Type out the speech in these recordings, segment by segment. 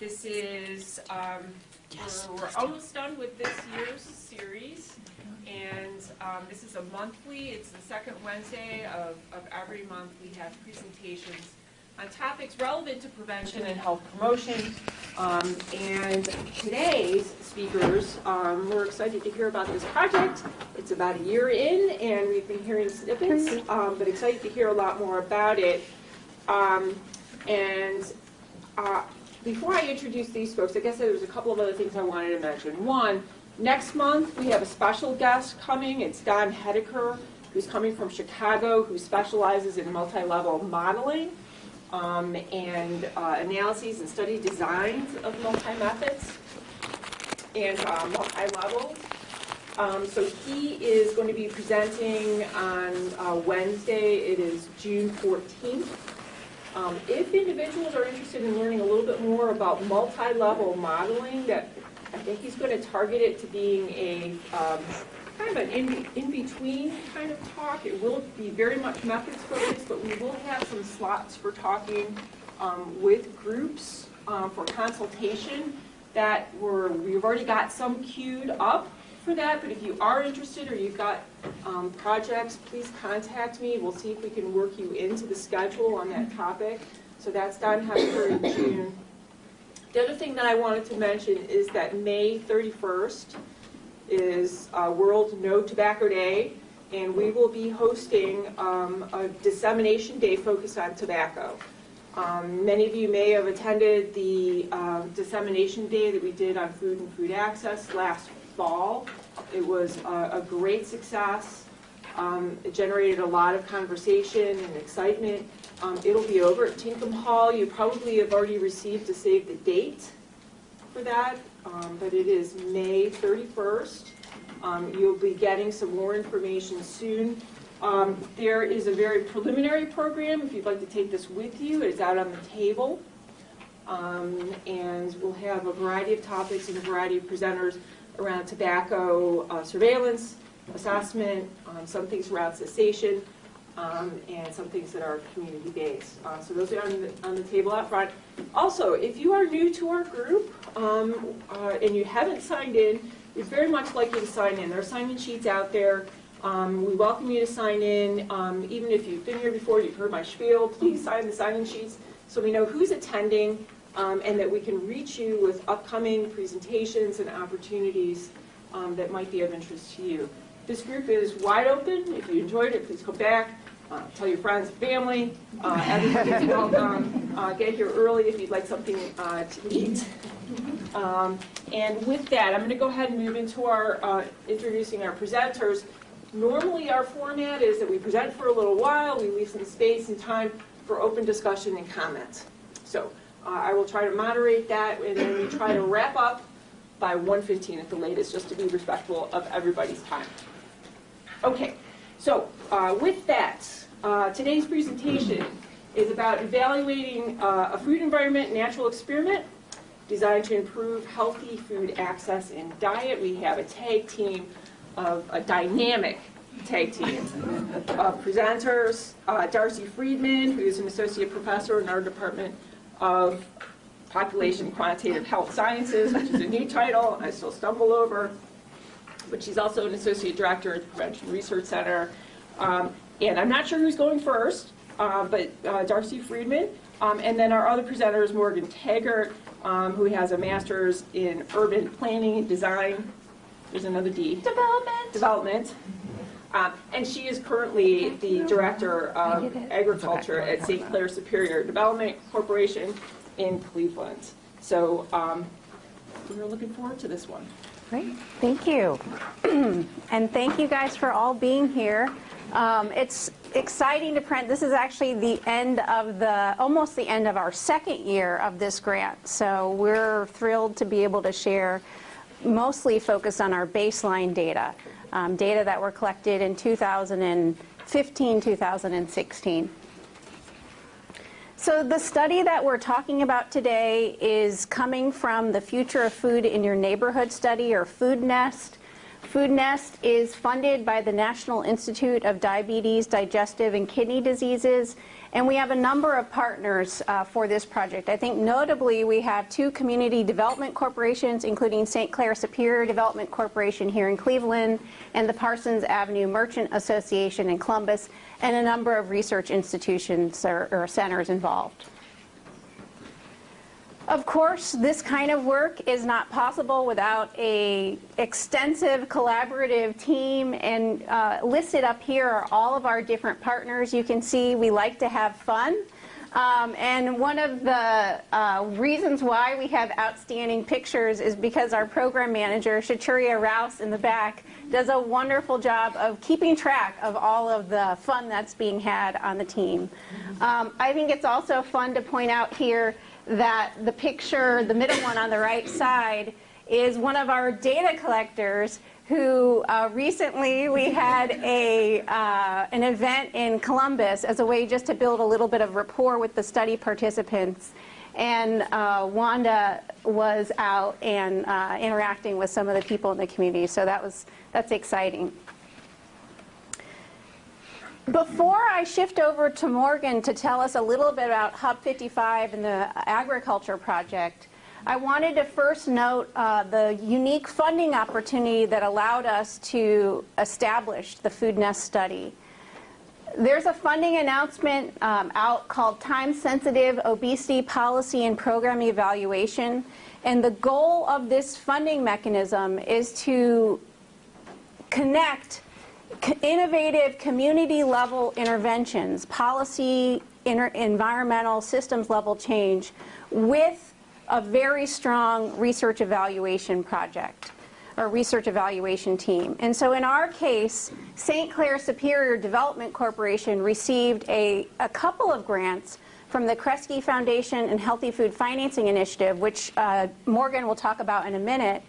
This is, we're almost done with this year's series, and this is a monthly, it's the second Wednesday of every month. We have presentations on topics relevant to prevention and health promotion. And today's speakers, we're excited to hear about this project. It's about a year in, and we've been hearing snippets, but excited to hear a lot more about it. Before I introduce these folks, I guess there's a couple of other things I wanted to mention. One, next month we have a special guest coming. It's Don Hedeker, who's coming from Chicago, who specializes in multi-level modeling and analyses and study designs of multi-methods and multi-levels. So he is going to be presenting on Wednesday. It is June 14th. If individuals are interested in learning a little bit more about multi-level modeling, that I think he's going to target it to being a kind of an in-between kind of talk. It will be very much methods focused, but we will have some slots for talking with groups for consultation that we've already got some queued up for that, but if you are interested or you've got projects, please contact me. We'll see if we can work you into the schedule on that topic. So that's Don Hedeker in June. The other thing that I wanted to mention is that May 31st is World No Tobacco Day, and we will be hosting a dissemination day focused on tobacco. Many of you may have attended the dissemination day that we did on food and food access last fall. It was a great success. It generated a lot of conversation and excitement. It'll be over at Tinkham Hall. You probably have already received a save the date for that, but it is May 31st. You'll be getting some more information soon. There is a very preliminary program. If you'd like to take this with you, it's out on the table. And we'll have a variety of topics and a variety of presenters around tobacco surveillance, assessment, some things around cessation, and some things that are community-based. So those are on the table out front. Also, if you are new to our group and you haven't signed in, we'd very much like you to sign in. There are sign-in sheets out there. We welcome you to sign in. Even if you've been here before, you've heard my spiel, please sign the sign-in sheets so we know who's attending and that we can reach you with upcoming presentations and opportunities that might be of interest to you. This group is wide open. If you enjoyed it, please come back. Tell your friends, family. Everybody's welcome. Get here early if you'd like something to eat. And with that, I'm going to go ahead and move into our introducing our presenters. Normally, our format is that we present for a little while. We leave some space and time for open discussion and comments. So I will try to moderate that, and then we try to wrap up by 1:15 at the latest, just to be respectful of everybody's time. Okay, so with that, today's presentation is about evaluating a food environment natural experiment designed to improve healthy food access and diet. We have a tag team of a dynamic tag team of presenters. Darcy Freedman, who is an associate professor in our Department of Population Quantitative Health Sciences, which is a new title I still stumble over, but she's also an associate director at the Prevention Research Center. And I'm not sure who's going first, but Darcy Freedman. And then our other presenter is Morgan Taggart, who has a master's in urban planning and design. There's another D. Development. And she is currently the director of agriculture at St. Clair Superior Development Corporation in Cleveland. So we're looking forward to this one. Great, thank you. And thank you guys for all being here. It's exciting to print. This is actually the end of almost the end of our second year of this grant. So we're thrilled to be able to share mostly focused on our baseline data, data that were collected in 2015, 2016. So the study that we're talking about today is coming from the Future of Food in Your Neighborhood study, or Food Nest, Food Nest is funded by the National Institute of Diabetes, Digestive, and Kidney Diseases, and we have a number of partners for this project. I think notably we have 2 community development corporations, including St. Clair Superior Development Corporation here in Cleveland and the Parsons Avenue Merchant Association in Columbus, and a number of research institutions or centers involved. Of course, this kind of work is not possible without an extensive collaborative team, and listed up here are all of our different partners. You can see we like to have fun. And one of the reasons why we have outstanding pictures is because our program manager, Shachuria Rouse in the back, does a wonderful job of keeping track of all of the fun that's being had on the team. I think it's also fun to point out here that the picture, the middle one on the right side, is one of our data collectors who recently we had an event in Columbus as a way just to build a little bit of rapport with the study participants. And Wanda was out and interacting with some of the people in the community, so that's exciting. Before I shift over to Morgan to tell us a little bit about Hub 55 and the agriculture project, I wanted to first note the unique funding opportunity that allowed us to establish the Food Nest study. There's a funding announcement out called Time-Sensitive Obesity Policy and Program Evaluation, and the goal of this funding mechanism is to connect innovative community-level interventions, policy, environmental, systems-level change with a very strong research evaluation project or research evaluation team. And so in our case, St. Clair Superior Development Corporation received a couple of grants from the Kresge Foundation and Healthy Food Financing Initiative, which Morgan will talk about in a minute.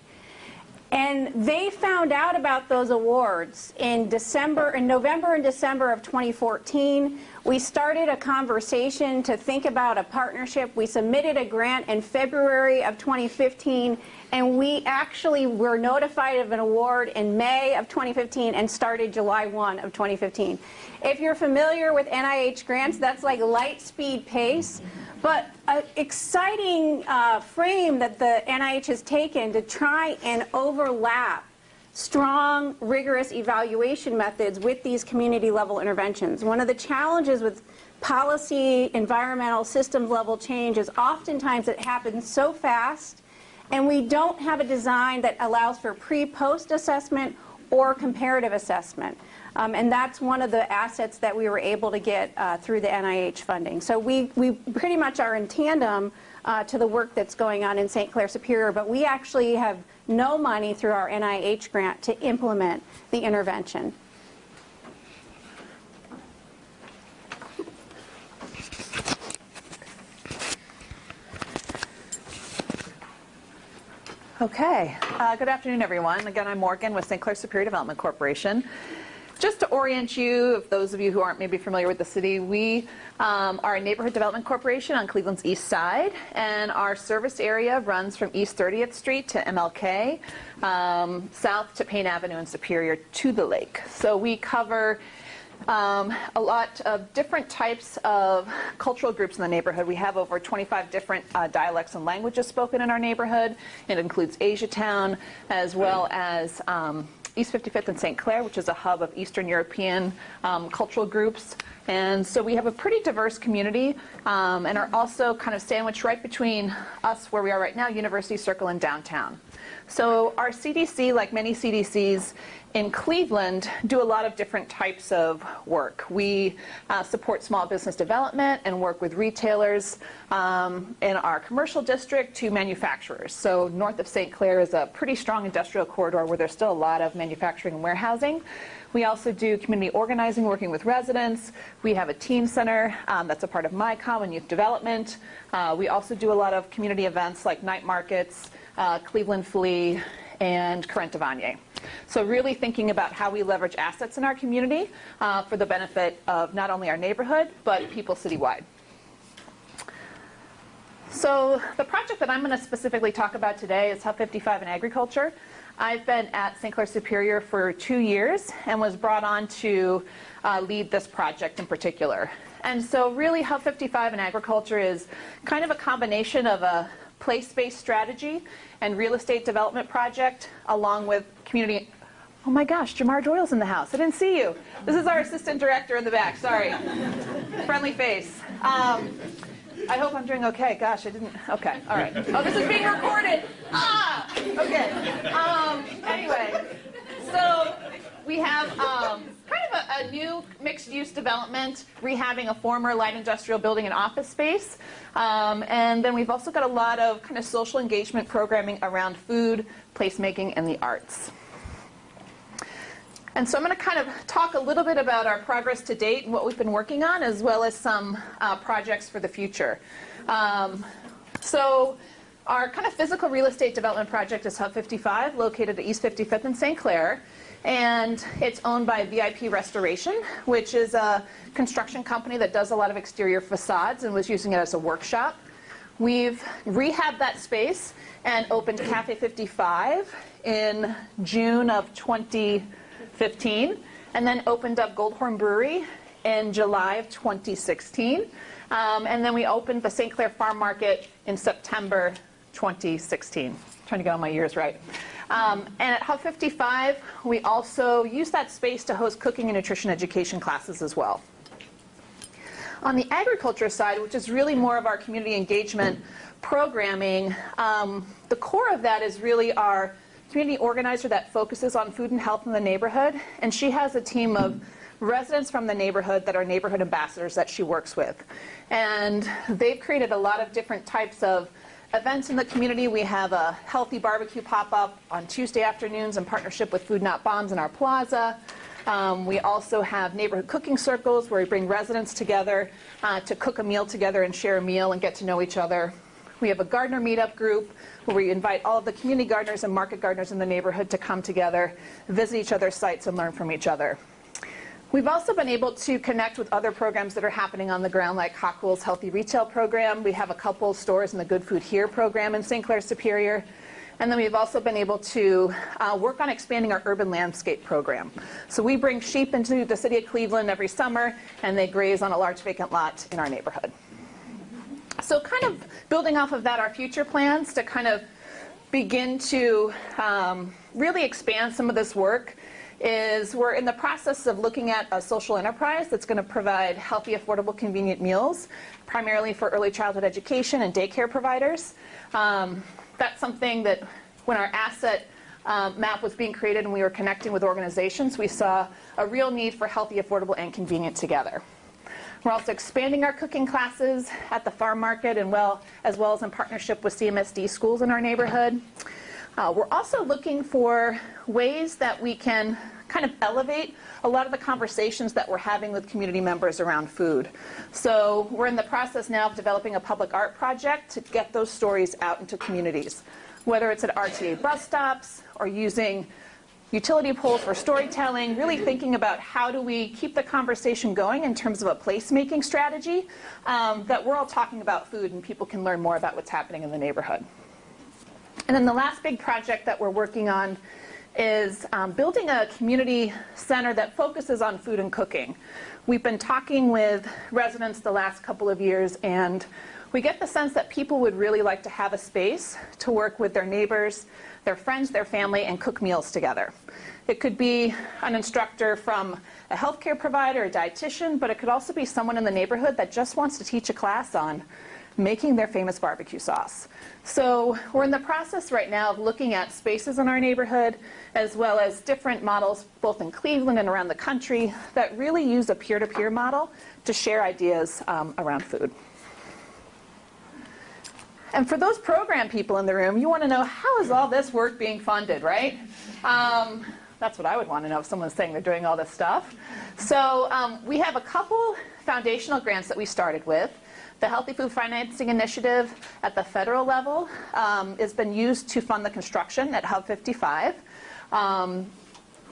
And they found out about those awards in November and December of 2014. We started a conversation to think about a partnership. We submitted a grant in February of 2015, and we actually were notified of an award in May of 2015 and started July 1 of 2015. If you're familiar with NIH grants, that's like light speed pace. But an exciting frame that the NIH has taken to try and overlap strong, rigorous evaluation methods with these community-level interventions. One of the challenges with policy, environmental, systems-level change is oftentimes it happens so fast, and we don't have a design that allows for pre-post assessment or comparative assessment. And that's one of the assets that we were able to get through the NIH funding. So we pretty much are in tandem to the work that's going on in St. Clair Superior, but we actually have no money through our NIH grant to implement the intervention. Okay, good afternoon, everyone. Again, I'm Morgan with St. Clair Superior Development Corporation. Just to orient you, if those of you who aren't maybe familiar with the city, we are a neighborhood development corporation on Cleveland's east side, and our service area runs from East 30th Street to MLK, south to Payne Avenue and Superior to the lake. So we cover a lot of different types of cultural groups in the neighborhood. We have over 25 different dialects and languages spoken in our neighborhood. It includes Asiatown, as well as East 55th and St. Clair, which is a hub of Eastern European cultural groups. And so we have a pretty diverse community and are also kind of sandwiched right between us, where we are right now, University Circle and downtown. So our CDC, like many CDCs in Cleveland, do a lot of different types of work. We support small business development and work with retailers in our commercial district to manufacturers. So north of St. Clair is a pretty strong industrial corridor where there's still a lot of manufacturing and warehousing. We also do community organizing, working with residents. We have a teen center that's a part of MyCom and youth development. We also do a lot of community events like night markets, Cleveland Flea, and Corrente Vanier. So really thinking about how we leverage assets in our community for the benefit of not only our neighborhood, but people citywide. So the project that I'm going to specifically talk about today is Hub 55 in agriculture. I've been at St. Clair Superior for 2 years and was brought on to lead this project in particular. And so really Hub 55 in agriculture is kind of a combination of a place-based strategy and real estate development project along with community. Oh my gosh, Jamar Doyle's in the house. I didn't see you. This is our assistant director in the back. Sorry. Friendly face. I hope I'm doing okay. Gosh, I didn't. Okay, all right. Oh, this is being recorded. Ah, okay. Anyway, so we have kind of a new mixed-use development, rehabbing a former light industrial building and office space. And then we've also got a lot of kind of social engagement programming around food, placemaking, and the arts. And so I'm going to kind of talk a little bit about our progress to date and what we've been working on, as well as some projects for the future. So our kind of physical real estate development project is Hub 55, located at East 55th in St. Clair. And it's owned by VIP Restoration, which is a construction company that does a lot of exterior facades and was using it as a workshop. We've rehabbed that space and opened Cafe 55 in June of 2015, and then opened up Goldhorn Brewery in July of 2016. And then we opened the St. Clair Farm Market in September 2016. Trying to get all my years right. And at Hub 55, we also use that space to host cooking and nutrition education classes as well. On the agriculture side, which is really more of our community engagement programming, the core of that is really our community organizer that focuses on food and health in the neighborhood. And she has a team of residents from the neighborhood that are neighborhood ambassadors that she works with. And they've created a lot of different types of events in the community. We have a healthy barbecue pop-up on Tuesday afternoons in partnership with Food Not Bombs in our plaza. We also have neighborhood cooking circles where we bring residents together to cook a meal together and share a meal and get to know each other. We have a gardener meetup group where we invite all of the community gardeners and market gardeners in the neighborhood to come together, visit each other's sites, and learn from each other. We've also been able to connect with other programs that are happening on the ground, like Hockwell's Healthy Retail Program. We have a couple of stores in the Good Food Here program in St. Clair Superior. And then we've also been able to work on expanding our urban landscape program. So we bring sheep into the city of Cleveland every summer, and they graze on a large vacant lot in our neighborhood. So kind of building off of that, our future plans to kind of begin to really expand some of this work is we're in the process of looking at a social enterprise that's going to provide healthy, affordable, convenient meals, primarily for early childhood education and daycare providers. That's something that when our asset map was being created and we were connecting with organizations, we saw a real need for healthy, affordable, and convenient together. We're also expanding our cooking classes at the farm market and as well as in partnership with CMSD schools in our neighborhood. We're also looking for ways that we can kind of elevate a lot of the conversations that we're having with community members around food. So we're in the process now of developing a public art project to get those stories out into communities, whether it's at RTA bus stops or using utility poles for storytelling, really thinking about how do we keep the conversation going in terms of a placemaking strategy that we're all talking about food and people can learn more about what's happening in the neighborhood. And then the last big project that we're working on is building a community center that focuses on food and cooking. We've been talking with residents the last couple of years, and we get the sense that people would really like to have a space to work with their neighbors, their friends, their family, and cook meals together. It could be an instructor from a healthcare provider, a dietitian, but it could also be someone in the neighborhood that just wants to teach a class on making their famous barbecue sauce. So we're in the process right now of looking at spaces in our neighborhood, as well as different models, both in Cleveland and around the country, that really use a peer-to-peer model to share ideas around food. And for those program people in the room, you want to know, how is all this work being funded, right? That's what I would want to know if someone's saying they're doing all this stuff. So we have a couple foundational grants that we started with. The Healthy Food Financing Initiative at the federal level has been used to fund the construction at Hub 55.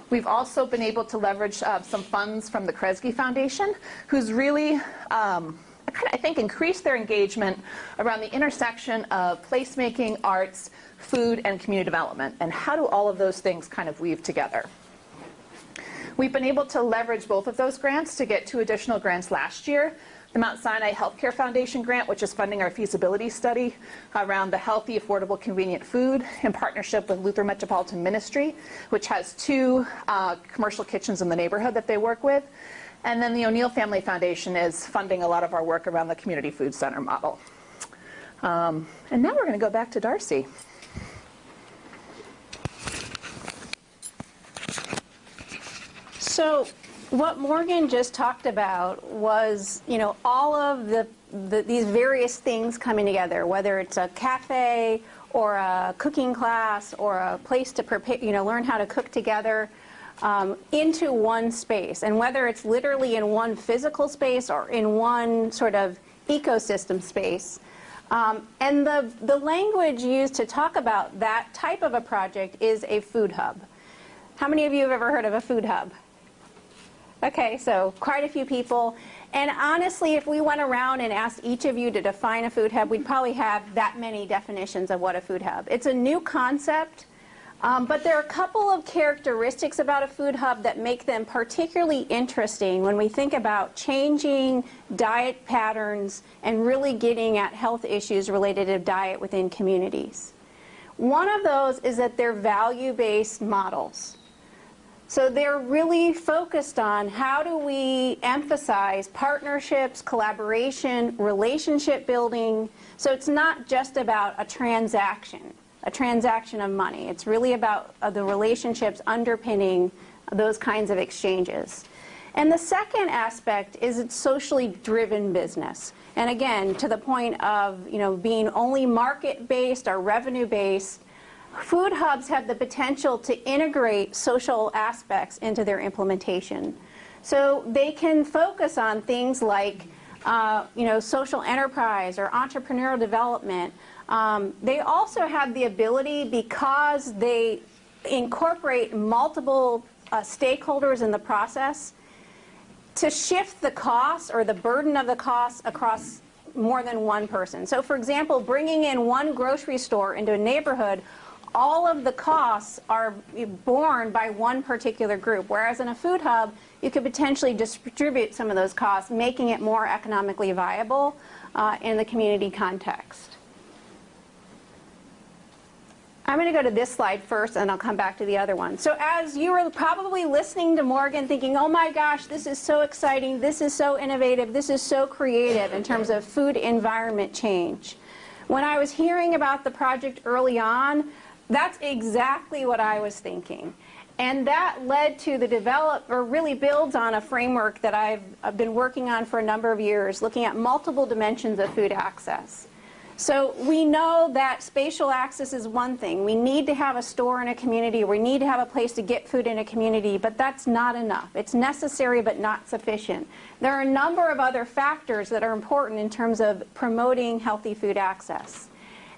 We've also been able to leverage some funds from the Kresge Foundation, who's really a I think, increase their engagement around the intersection of placemaking, arts, food, and community development, and how do all of those things kind of weave together. We've been able to leverage both of those grants to get 2 additional grants last year. The Mount Sinai Healthcare Foundation grant, which is funding our feasibility study around the healthy, affordable, convenient food in partnership with Lutheran Metropolitan Ministry, which has 2 commercial kitchens in the neighborhood that they work with. And then the O'Neill Family Foundation is funding a lot of our work around the community food center model. And now we're going to go back to Darcy. So what Morgan just talked about was, all of these various things coming together, whether it's a cafe or a cooking class or a place to prepare, learn how to cook together into one space. And whether it's literally in one physical space or in one sort of ecosystem space. And the language used to talk about that type of a project is a food hub. How many of you have ever heard of a food hub? Okay, so quite a few people. And honestly, if we went around and asked each of you to define a food hub, we'd probably have that many definitions of what a food hub. It's a new concept, but there are a couple of characteristics about a food hub that make them particularly interesting when we think about changing diet patterns and really getting at health issues related to diet within communities. One of those is that they're value-based models. So they're really focused on how do we emphasize partnerships, collaboration, relationship building. So it's not just about a transaction of money. It's really about the relationships underpinning those kinds of exchanges. And the second aspect is it's socially driven business. And again, to the point of being only market-based or revenue-based, food hubs have the potential to integrate social aspects into their implementation. So they can focus on things like social enterprise or entrepreneurial development. They also have the ability, because they incorporate multiple stakeholders in the process, to shift the cost or the burden of the cost across more than one person. So for example, bringing in one grocery store into a neighborhood, all of the costs are borne by one particular group, whereas in a food hub, you could potentially distribute some of those costs, making it more economically viable in the community context. I'm going to go to this slide first, and I'll come back to the other one. So as you were probably listening to Morgan thinking, oh my gosh, this is so exciting, this is so innovative, this is so creative in terms of food environment change. When I was hearing about the project early on, that's exactly what I was thinking. And that led to really builds on a framework that I've been working on for a number of years, looking at multiple dimensions of food access. So we know that spatial access is one thing. We need to have a store in a community. We need to have a place to get food in a community, but that's not enough. It's necessary but not sufficient. There are a number of other factors that are important in terms of promoting healthy food access.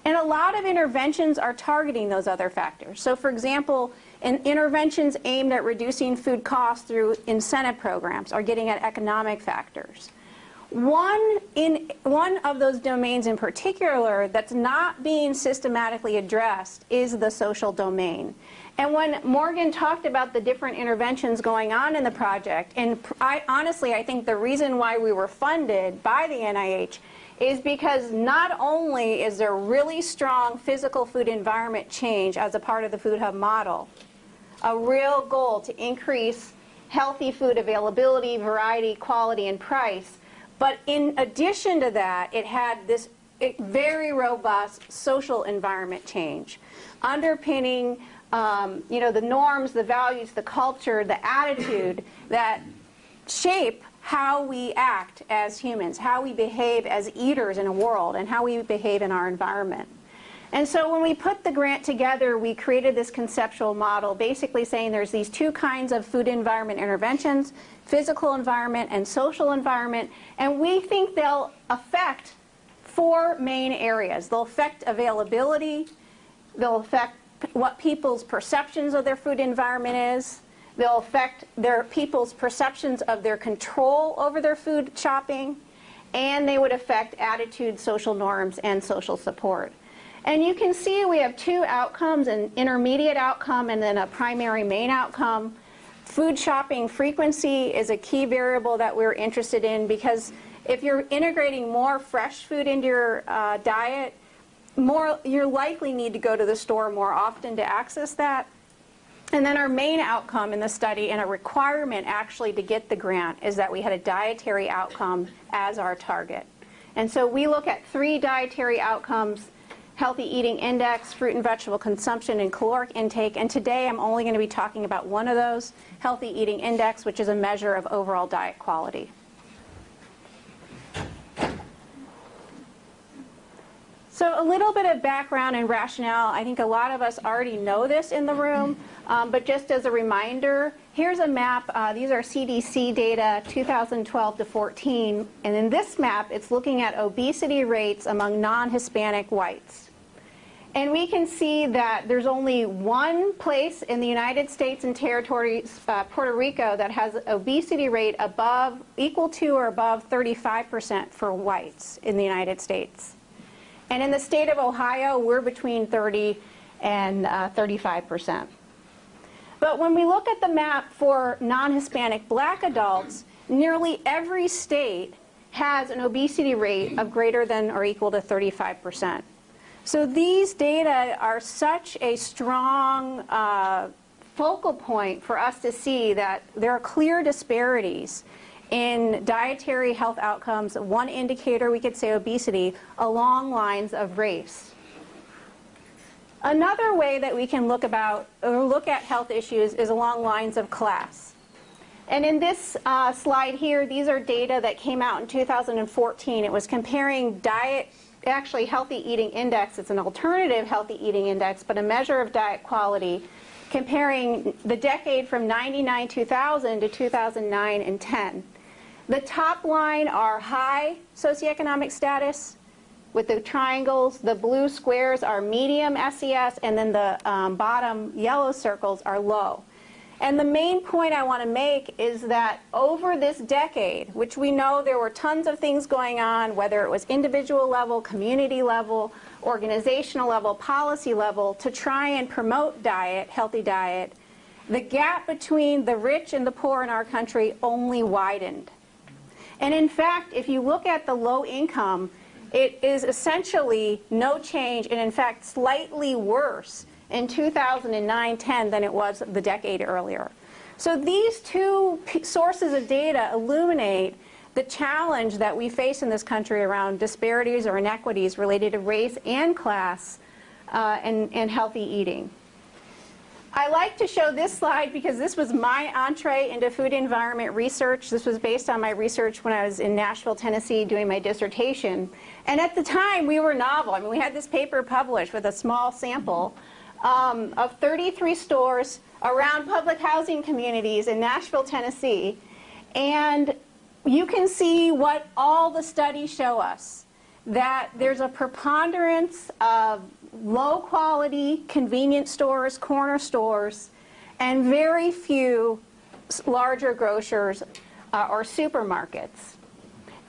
And a lot of interventions are targeting those other factors. So for example, interventions aimed at reducing food costs through incentive programs are getting at economic factors. One of those domains in particular that's not being systematically addressed is the social domain. And when Morgan talked about the different interventions going on in the project, and honestly, I think the reason why we were funded by the NIH is because not only is there really strong physical food environment change as a part of the food hub model, a real goal to increase healthy food availability, variety, quality, and price, but in addition to that, it had this very robust social environment change, underpinning the norms, the values, the culture, the attitude that shape how we act as humans, how we behave as eaters in a world, and how we behave in our environment. And so when we put the grant together, we created this conceptual model basically saying there's these two kinds of food environment interventions, physical environment and social environment, and we think they'll affect four main areas. They'll affect availability, they'll affect what people's perceptions of their food environment is, they'll affect people's perceptions of their control over their food shopping, and they would affect attitude, social norms, and social support. And you can see we have two outcomes, an intermediate outcome and then a primary main outcome. Food shopping frequency is a key variable that we're interested in, because if you're integrating more fresh food into your diet, you're likely need to go to the store more often to access that. And then our main outcome in the study, and a requirement actually to get the grant, is that we had a dietary outcome as our target. And so we look at 3 dietary outcomes: healthy eating index, fruit and vegetable consumption, and caloric intake. And today I'm only going to be talking about one of those, healthy eating index, which is a measure of overall diet quality. So a little bit of background and rationale. I think a lot of us already know this in the room, but just as a reminder, here's a map. These are CDC data, 2012 to 14. And in this map, it's looking at obesity rates among non-Hispanic whites. And we can see that there's only one place in the United States and territories, Puerto Rico, that has an obesity rate equal to or above 35% for whites in the United States. And in the state of Ohio, we're between 30 and 35%. But when we look at the map for non-Hispanic black adults, nearly every state has an obesity rate of greater than or equal to 35%. So these data are such a strong focal point for us to see that there are clear disparities in dietary health outcomes. One indicator, we could say obesity, along lines of race. Another way that we can look at health issues is along lines of class. And in this slide here, these are data that came out in 2014. It was comparing healthy eating index. It's an alternative healthy eating index, but a measure of diet quality, comparing the decade from 2000 to 2009 and 10. The top line are high socioeconomic status with the triangles. The blue squares are medium SES, and then the bottom yellow circles are low. And the main point I want to make is that over this decade, which we know there were tons of things going on, whether it was individual level, community level, organizational level, policy level, to try and promote healthy diet, the gap between the rich and the poor in our country only widened. And in fact, if you look at the low income, it is essentially no change, and in fact slightly worse in 2009-10 than it was the decade earlier. So these two sources of data illuminate the challenge that we face in this country around disparities or inequities related to race and class and healthy eating. I like to show this slide because this was my entree into food environment research. This was based on my research when I was in Nashville, Tennessee, doing my dissertation. And at the time, we were novel. I mean, we had this paper published with a small sample of 33 stores around public housing communities in Nashville, Tennessee. And you can see what all the studies show us, that there's a preponderance of low-quality convenience stores, corner stores, and very few larger grocers or supermarkets.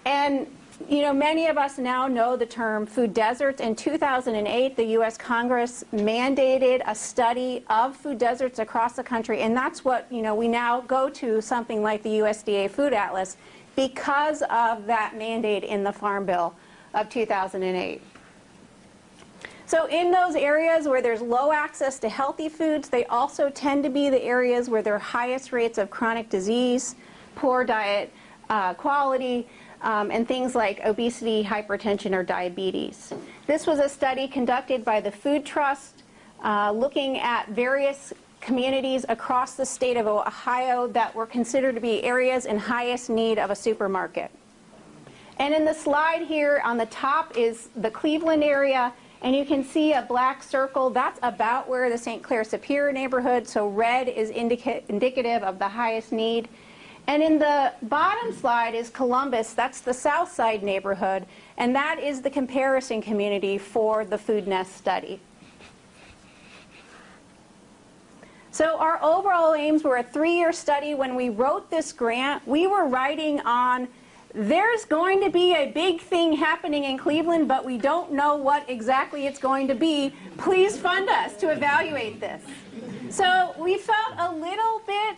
And you know, many of us now know the term food deserts. In 2008, the U.S. Congress mandated a study of food deserts across the country, and that's what, you know, we now go to something like the USDA Food Atlas because of that mandate in the Farm Bill of 2008. So in those areas where there's low access to healthy foods, they also tend to be the areas where there are highest rates of chronic disease, poor diet quality, and things like obesity, hypertension, or diabetes. This was a study conducted by the Food Trust looking at various communities across the state of Ohio that were considered to be areas in highest need of a supermarket. And in the slide here on the top is the Cleveland area, and you can see a black circle. That's about where the St. Clair Superior neighborhood, so red is indicative of the highest need. And in the bottom slide is Columbus. That's the South Side neighborhood, and that is the comparison community for the Food Nest study. So our overall aims were a 3-year study. When we wrote this grant, we were writing on there's going to be a big thing happening in Cleveland, but we don't know what exactly it's going to be. Please fund us to evaluate this. So we felt a little bit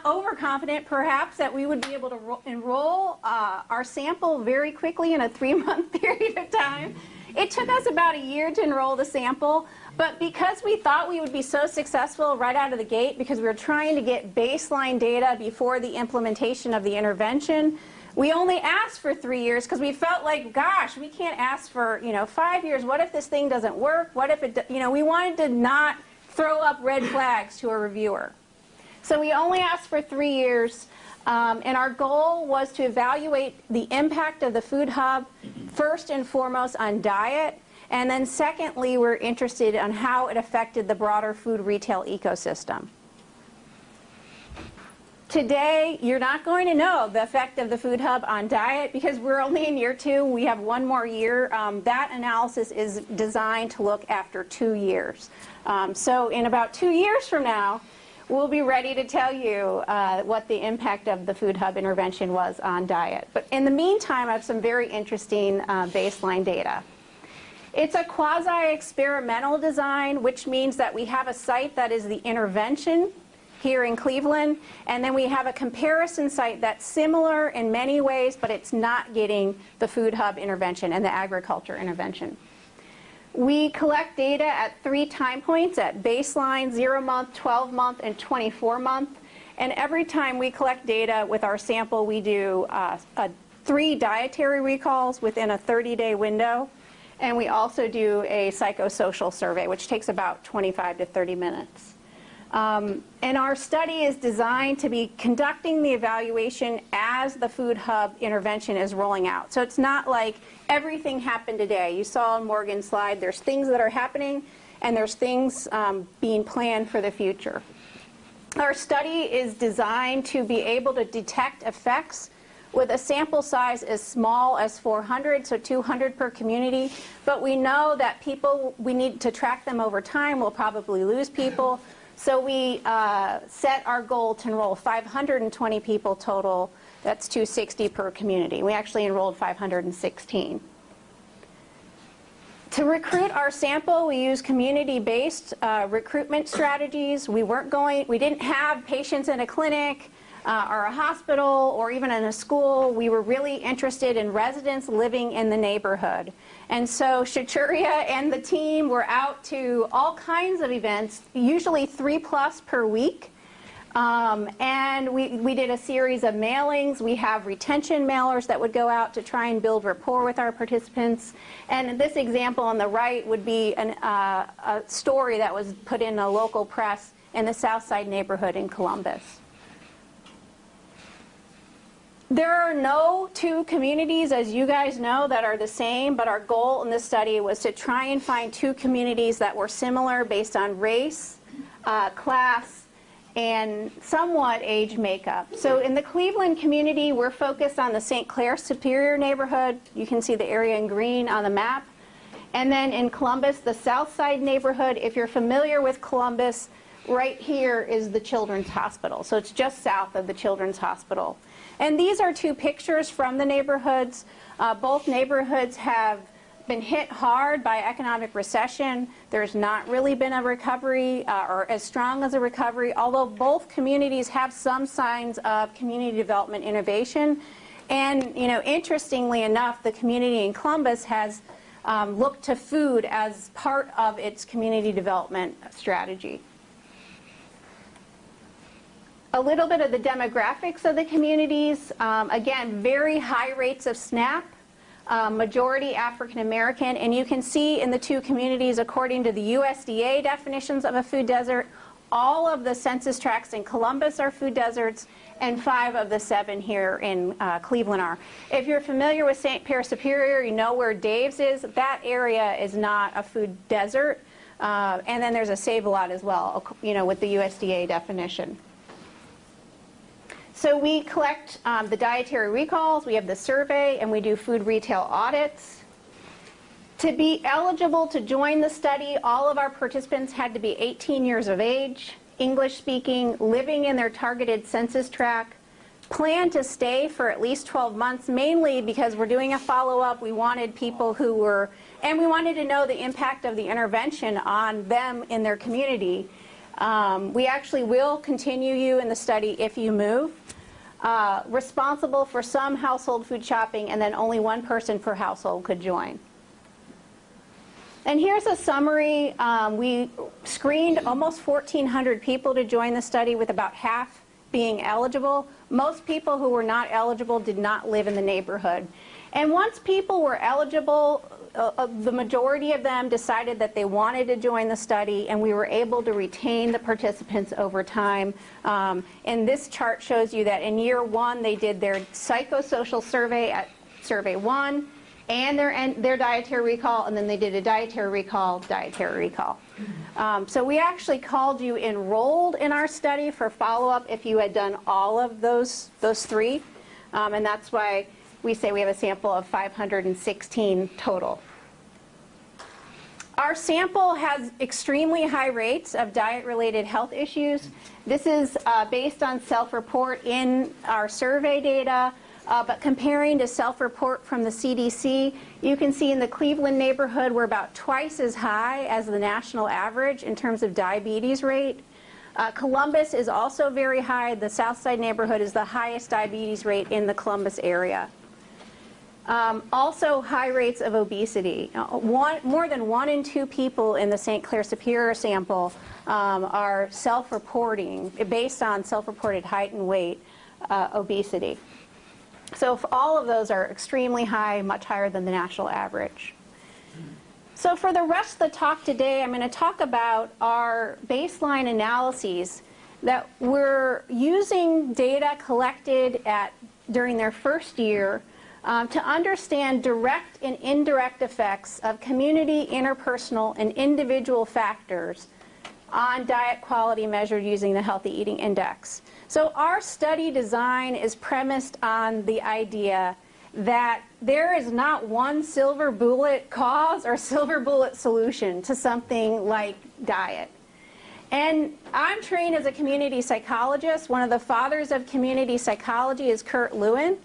overconfident, perhaps, that we would be able to enroll our sample very quickly in a 3-month period of time. It took us about a year to enroll the sample, but because we thought we would be so successful right out of the gate, because we were trying to get baseline data before the implementation of the intervention, we only asked for 3 years because we felt like, gosh, we can't ask for 5 years. What if this thing doesn't work? What if it, we wanted to not throw up red flags to a reviewer. So we only asked for 3 years. And our goal was to evaluate the impact of the food hub, first and foremost on diet, and then secondly, we're interested in how it affected the broader food retail ecosystem. Today, you're not going to know the effect of the food hub on diet because we're only in year 2. We have 1 more year. That analysis is designed to look after 2 years. So in about 2 years from now, we'll be ready to tell you what the impact of the food hub intervention was on diet. But in the meantime, I have some very interesting baseline data. It's a quasi-experimental design, which means that we have a site that is the intervention here in Cleveland, and then we have a comparison site that's similar in many ways, but it's not getting the food hub intervention and the agriculture intervention. We collect data at 3 time points, at baseline, 0-month, 12-month, and 24-month. And every time we collect data with our sample, we do 3 dietary recalls within a 30-day window. And we also do a psychosocial survey, which takes about 25 to 30 minutes. And our study is designed to be conducting the evaluation as the food hub intervention is rolling out. So it's not like everything happened today. You saw on Morgan's slide, there's things that are happening and there's things being planned for the future. Our study is designed to be able to detect effects with a sample size as small as 400, so 200 per community. But we know that people, we need to track them over time. We'll probably lose people. So we set our goal to enroll 520 people total. That's 260 per community. We actually enrolled 516. To recruit our sample, we use community-based recruitment strategies. We didn't have patients in a clinic or a hospital or even in a school. We were really interested in residents living in the neighborhood. And so Shachuria and the team were out to all kinds of events, usually 3+ per week. And we did a series of mailings. We have retention mailers that would go out to try and build rapport with our participants. And this example on the right would be a story that was put in a local press in the Southside neighborhood in Columbus. There are no 2 communities, as you guys know, that are the same, but our goal in this study was to try and find 2 communities that were similar based on race, class, and somewhat age makeup. So in the Cleveland community, we're focused on the St. Clair Superior neighborhood. You can see the area in green on the map. And then in Columbus, the Southside neighborhood. If you're familiar with Columbus, right here is the Children's Hospital. So it's just south of the Children's Hospital. And these are 2 pictures from the neighborhoods. Both neighborhoods have been hit hard by economic recession. There's not really been a recovery or as strong as a recovery, although both communities have some signs of community development innovation. And interestingly enough, the community in Columbus has looked to food as part of its community development strategy. A little bit of the demographics of the communities. Again, very high rates of SNAP, majority African American, and you can see in the 2 communities, according to the USDA definitions of a food desert, all of the census tracts in Columbus are food deserts, and 5 of the 7 here in Cleveland are. If you're familiar with St. Pierre Superior, you know where Dave's is. That area is not a food desert. And then there's a Save-A-Lot as well, with the USDA definition. So we collect the dietary recalls, we have the survey, and we do food retail audits. To be eligible to join the study, all of our participants had to be 18 years of age, English speaking, living in their targeted census tract, plan to stay for at least 12 months, mainly because we're doing a follow-up. We wanted people who were, and we wanted to know the impact of the intervention on them in their community. We actually will continue you in the study if you move. Responsible for some household food shopping, and then only one person per household could join. And here's a summary. We screened almost 1,400 people to join the study, with about half being eligible. Most people who were not eligible did not live in the neighborhood. And once people were eligible, the majority of them decided that they wanted to join the study, and we were able to retain the participants over time. And this chart shows you that in year 1, they did their psychosocial survey at survey 1, and their dietary recall, and then they did a dietary recall. So we actually called you enrolled in our study for follow-up if you had done all of those three. And that's why we say we have a sample of 516 total. Our sample has extremely high rates of diet-related health issues. This is based on self-report in our survey data. But comparing to self-report from the CDC, you can see in the Cleveland neighborhood we're about twice as high as the national average in terms of diabetes rate. Columbus is also very high. The Southside neighborhood is the highest diabetes rate in the Columbus area. Also high rates of obesity. More than 1 in 2 people in the St. Clair Superior sample are self-reporting, based on self-reported height and weight, obesity. So if all of those are extremely high, much higher than the national average. So for the rest of the talk today, I'm going to talk about our baseline analyses that we're using data collected during their first year to understand direct and indirect effects of community, interpersonal, and individual factors on diet quality measured using the Healthy Eating Index. So our study design is premised on the idea that there is not one silver bullet cause or silver bullet solution to something like diet. And I'm trained as a community psychologist. One of the fathers of community psychology is Kurt Lewin.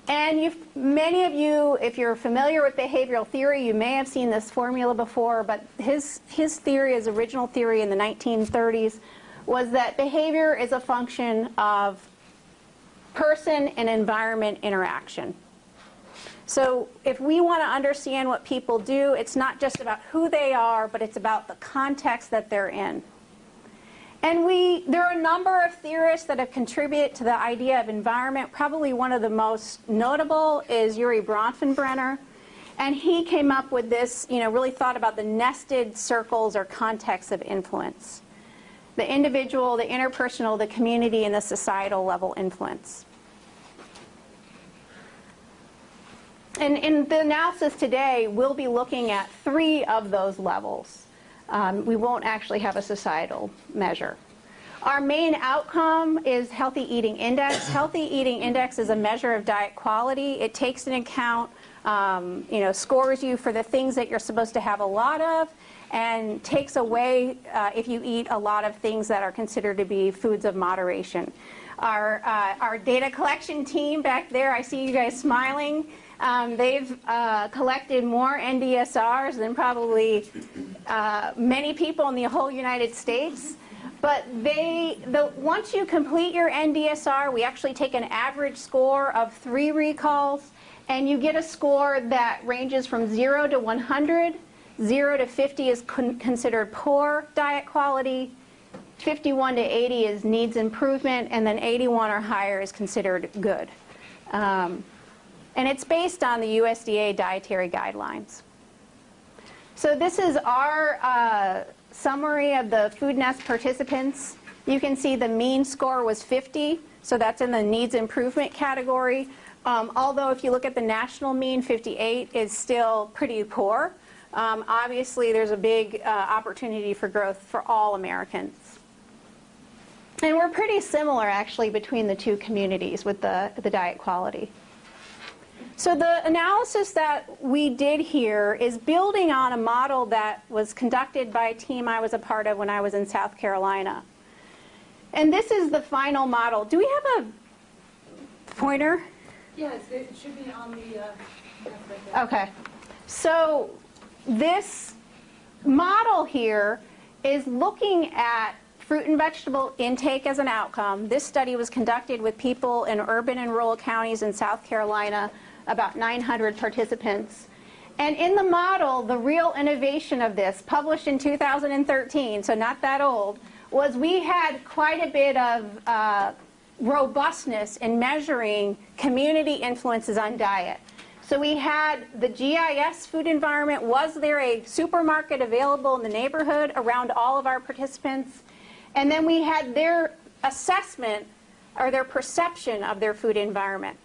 And many of you, if you're familiar with behavioral theory, you may have seen this formula before, but his theory, his original theory in the 1930s, was that behavior is a function of person and environment interaction. So if we want to understand what people do, it's not just about who they are, but it's about the context that they're in. And there are a number of theorists that have contributed to the idea of environment. Probably one of the most notable is Urie Bronfenbrenner. And he came up with this, really thought about the nested circles or contexts of influence. The individual, the interpersonal, the community, and the societal level influence. And in the analysis today, we'll be looking at 3 of those levels. We won't actually have a societal measure. Our main outcome is Healthy Eating Index. Healthy Eating Index is a measure of diet quality. It takes into account, scores you for the things that you're supposed to have a lot of, and takes away if you eat a lot of things that are considered to be foods of moderation. Our data collection team back there, I see you guys smiling. They've collected more NDSRs than probably many people in the whole United States. But once you complete your NDSR, we actually take an average score of 3 recalls, and you get a score that ranges from 0 to 100. 0 to 50 is considered poor diet quality. 51 to 80 is needs improvement, and then 81 or higher is considered good. And it's based on the USDA dietary guidelines. So this is our summary of the Food Nest participants. You can see the mean score was 50, so that's in the needs improvement category. Although if you look at the national mean, 58 is still pretty poor. Obviously, there's a big opportunity for growth for all Americans. And we're pretty similar, actually, between the 2 communities with the diet quality. So the analysis that we did here is building on a model that was conducted by a team I was a part of when I was in South Carolina. And this is the final model. Do we have pointer? Yes, it should be on the, Okay. So this model here is looking at fruit and vegetable intake as an outcome. This study was conducted with people in urban and rural counties in South Carolina, about 900 participants. And in the model, the real innovation of this, published in 2013, so not that old, was we had quite a bit of robustness in measuring community influences on diet. So we had the GIS food environment. Was there a supermarket available in the neighborhood around all of our participants? And then we had their assessment or their perception of their food environment.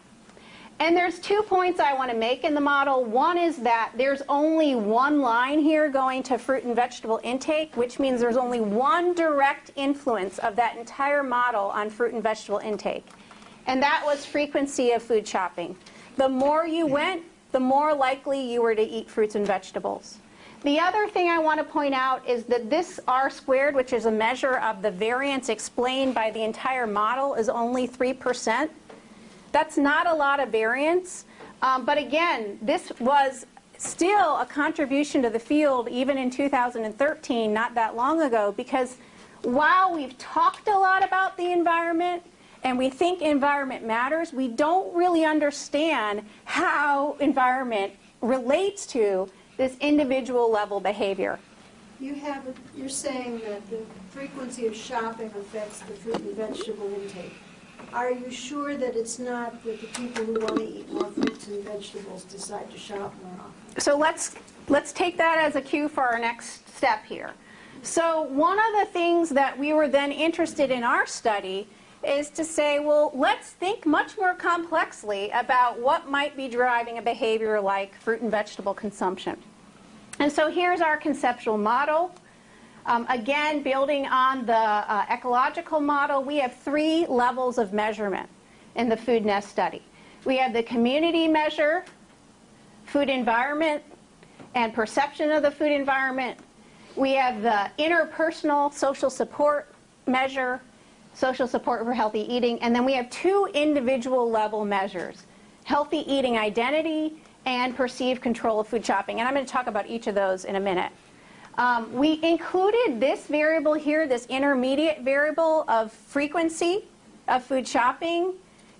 And there's 2 points I want to make in the model. One is that there's only one line here going to fruit and vegetable intake, which means there's only one direct influence of that entire model on fruit and vegetable intake. And that was frequency of food shopping. The more you went, the more likely you were to eat fruits and vegetables. The other thing I want to point out is that this R squared, which is a measure of the variance explained by the entire model, is only 3%. That's not a lot of variance. But again, this was still a contribution to the field even in 2013, not that long ago, because while we've talked a lot about the environment, and we think environment matters, we don't really understand how environment relates to this individual level behavior. You're saying that the frequency of shopping affects the fruit and vegetable intake. Are you sure that it's not that the people who want to eat more fruits and vegetables decide to shop more often? So let's take that as a cue for our next step here. So one of the things that we were then interested in our study is to say, well, let's think much more complexly about what might be driving a behavior like fruit and vegetable consumption. And so here's our conceptual model. Again, building on the ecological model, we have 3 levels of measurement in the food nest study. We have the community measure, food environment, and perception of the food environment. We have the interpersonal social support measure, social support for healthy eating, and then we have 2 individual level measures, healthy eating identity and perceived control of food shopping. And I'm going to talk about each of those in a minute. We included this variable here, this intermediate variable of frequency of food shopping,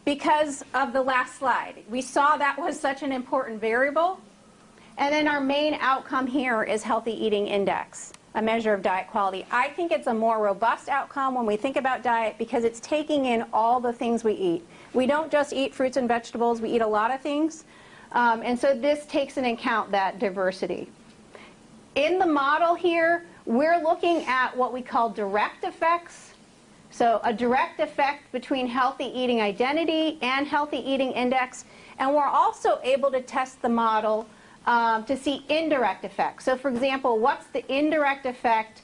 because of the last slide. We saw that was such an important variable. And then our main outcome here is healthy eating index, a measure of diet quality. I think it's a more robust outcome when we think about diet because it's taking in all the things we eat. We don't just eat fruits and vegetables, we eat a lot of things. And so this takes into account that diversity. In the model here, we're looking at what we call direct effects. So a direct effect between healthy eating identity and healthy eating index. And we're also able to test the model to see indirect effects. So for example, what's the indirect effect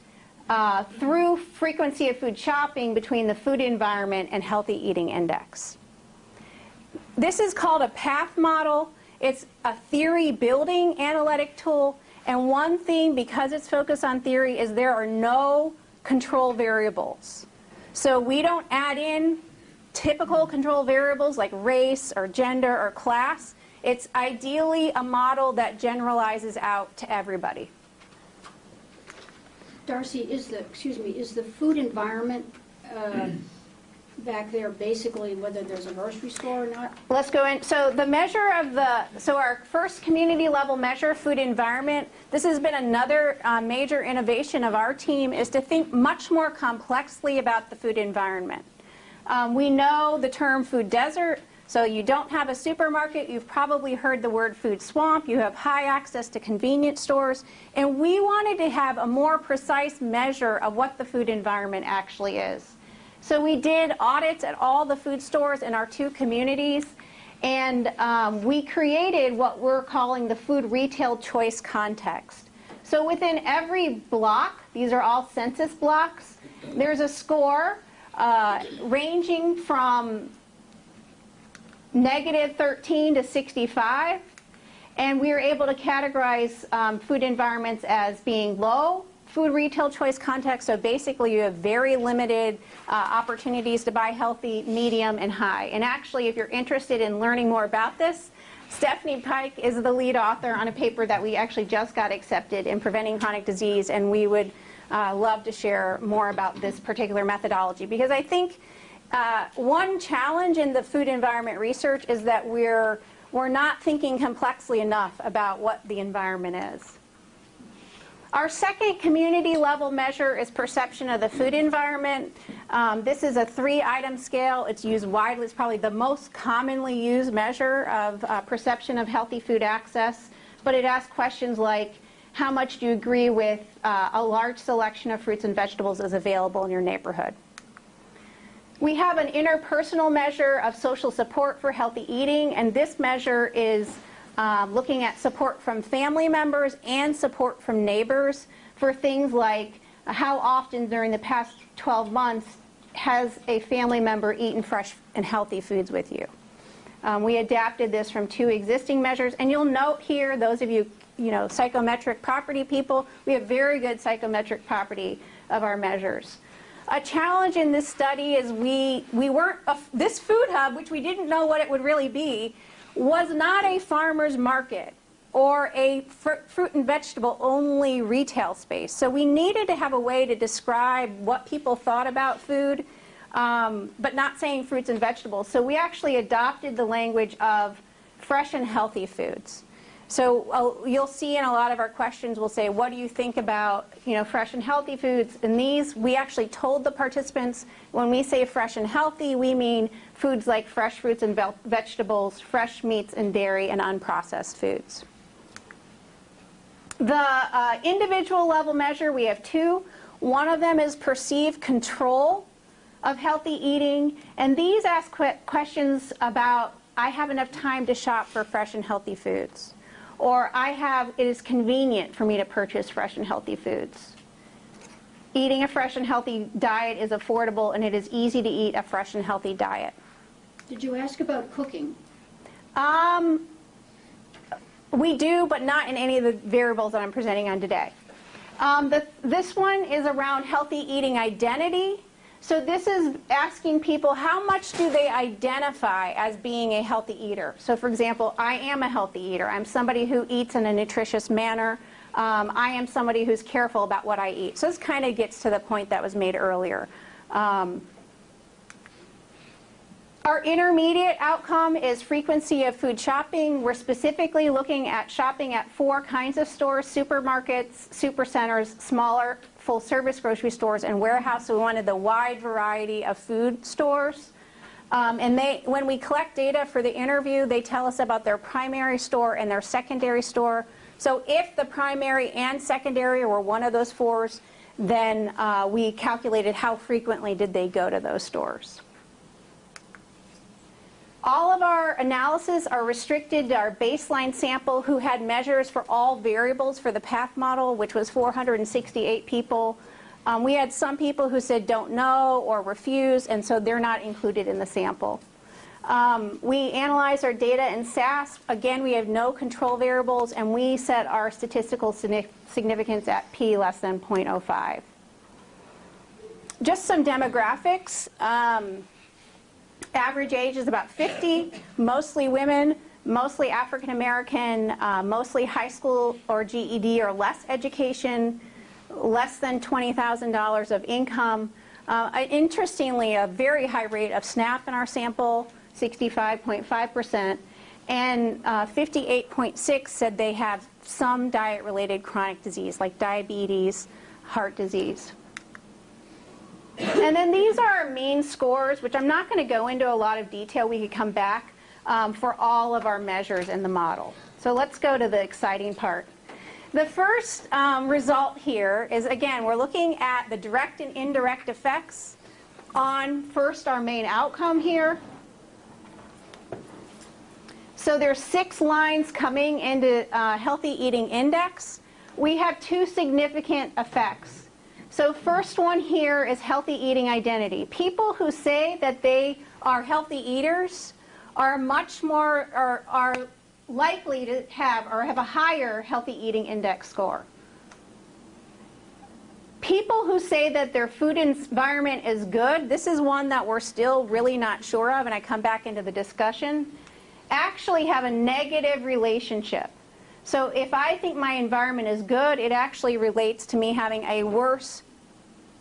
through frequency of food shopping between the food environment and healthy eating index? This is called a path model. It's a theory building analytic tool. And one thing, because it's focused on theory, is there are no control variables. So we don't add in typical control variables like race or gender or class. It's ideally a model that generalizes out to everybody. Darcy, is the food environment back there basically whether there's a grocery store or not? Let's go in. So the measure of so our first community level measure, food environment, this has been another major innovation of our team, is to think much more complexly about the food environment. We know the term food desert. So you don't have a supermarket, you've probably heard the word food swamp, you have high access to convenience stores, and we wanted to have a more precise measure of what the food environment actually is. So we did audits at all the food stores in our 2 communities, and we created what we're calling the food retail choice context. So within every block, these are all census blocks, there's a score ranging from -13 to 65, and we were able to categorize food environments as being low, food retail choice context, so basically you have very limited opportunities to buy healthy, medium, and high. And actually, if you're interested in learning more about this, Stephanie Pike is the lead author on a paper that we actually just got accepted in Preventing Chronic Disease, and we would love to share more about this particular methodology. Because I think one challenge in the food environment research is that we're not thinking complexly enough about what the environment is. Our second community level measure is perception of the food environment. This is a 3-item scale. It's used widely. It's probably the most commonly used measure of perception of healthy food access. But it asks questions like, how much do you agree with a large selection of fruits and vegetables is available in your neighborhood? We have an interpersonal measure of social support for healthy eating, and this measure is looking at support from family members and support from neighbors for things like how often during the past 12 months has a family member eaten fresh and healthy foods with you. We adapted this from 2 existing measures, and you'll note here, those of you, psychometric property people, we have very good psychometric property of our measures. A challenge in this study is we weren't, this food hub, which we didn't know what it would really be, was not a farmer's market or a fruit and vegetable only retail space. So we needed to have a way to describe what people thought about food, but not saying fruits and vegetables. So we actually adopted the language of fresh and healthy foods. So you'll see in a lot of our questions, we'll say, what do you think about fresh and healthy foods? And these, we actually told the participants, when we say fresh and healthy, we mean foods like fresh fruits and vegetables, fresh meats and dairy, and unprocessed foods. The individual level measure, we have 2. One of them is perceived control of healthy eating, and these ask questions about, I have enough time to shop for fresh and healthy foods. Or it is convenient for me to purchase fresh and healthy foods. Eating a fresh and healthy diet is affordable, and it is easy to eat a fresh and healthy diet. Did you ask about cooking? We do, but not in any of the variables that I'm presenting on today. This one is around healthy eating identity. So this is asking people how much do they identify as being a healthy eater. So for example, I am a healthy eater. I'm somebody who eats in a nutritious manner. I am somebody who's careful about what I eat. So this kind of gets to the point that was made earlier. Our intermediate outcome is frequency of food shopping. We're specifically looking at shopping at 4 kinds of stores: supermarkets, supercenters, smaller full-service grocery stores, and warehouse. So we wanted the wide variety of food stores. And when we collect data for the interview, they tell us about their primary store and their secondary store. So if the primary and secondary were one of those 4s, then we calculated how frequently did they go to those stores. All of our analyses are restricted to our baseline sample who had measures for all variables for the PATH model, which was 468 people. We had some people who said don't know or refuse, and so they're not included in the sample. We analyzed our data in SAS. Again, we have no control variables, and we set our statistical significance at p less than 0.05. Just some demographics. Average age is about 50, mostly women, mostly African American, mostly high school or GED or less education, less than $20,000 of income. Interestingly, a very high rate of SNAP in our sample, 65.5%, and 58.6% said they have some diet-related chronic disease like diabetes, heart disease. And then these are our mean scores, which I'm not going to go into a lot of detail. We could come back for all of our measures in the model. So let's go to the exciting part. The first result here is, again, we're looking at the direct and indirect effects on, first, our main outcome here. So there's 6 lines coming into Healthy Eating Index. We have 2 significant effects. So first one here is healthy eating identity. People who say that they are healthy eaters are much more, are likely to have or have a higher healthy eating index score. people who say that their food environment is good, this is one that we're still really not sure of, and I come back into the discussion, actually have a negative relationship. So if I think my environment is good, it actually relates to me having a worse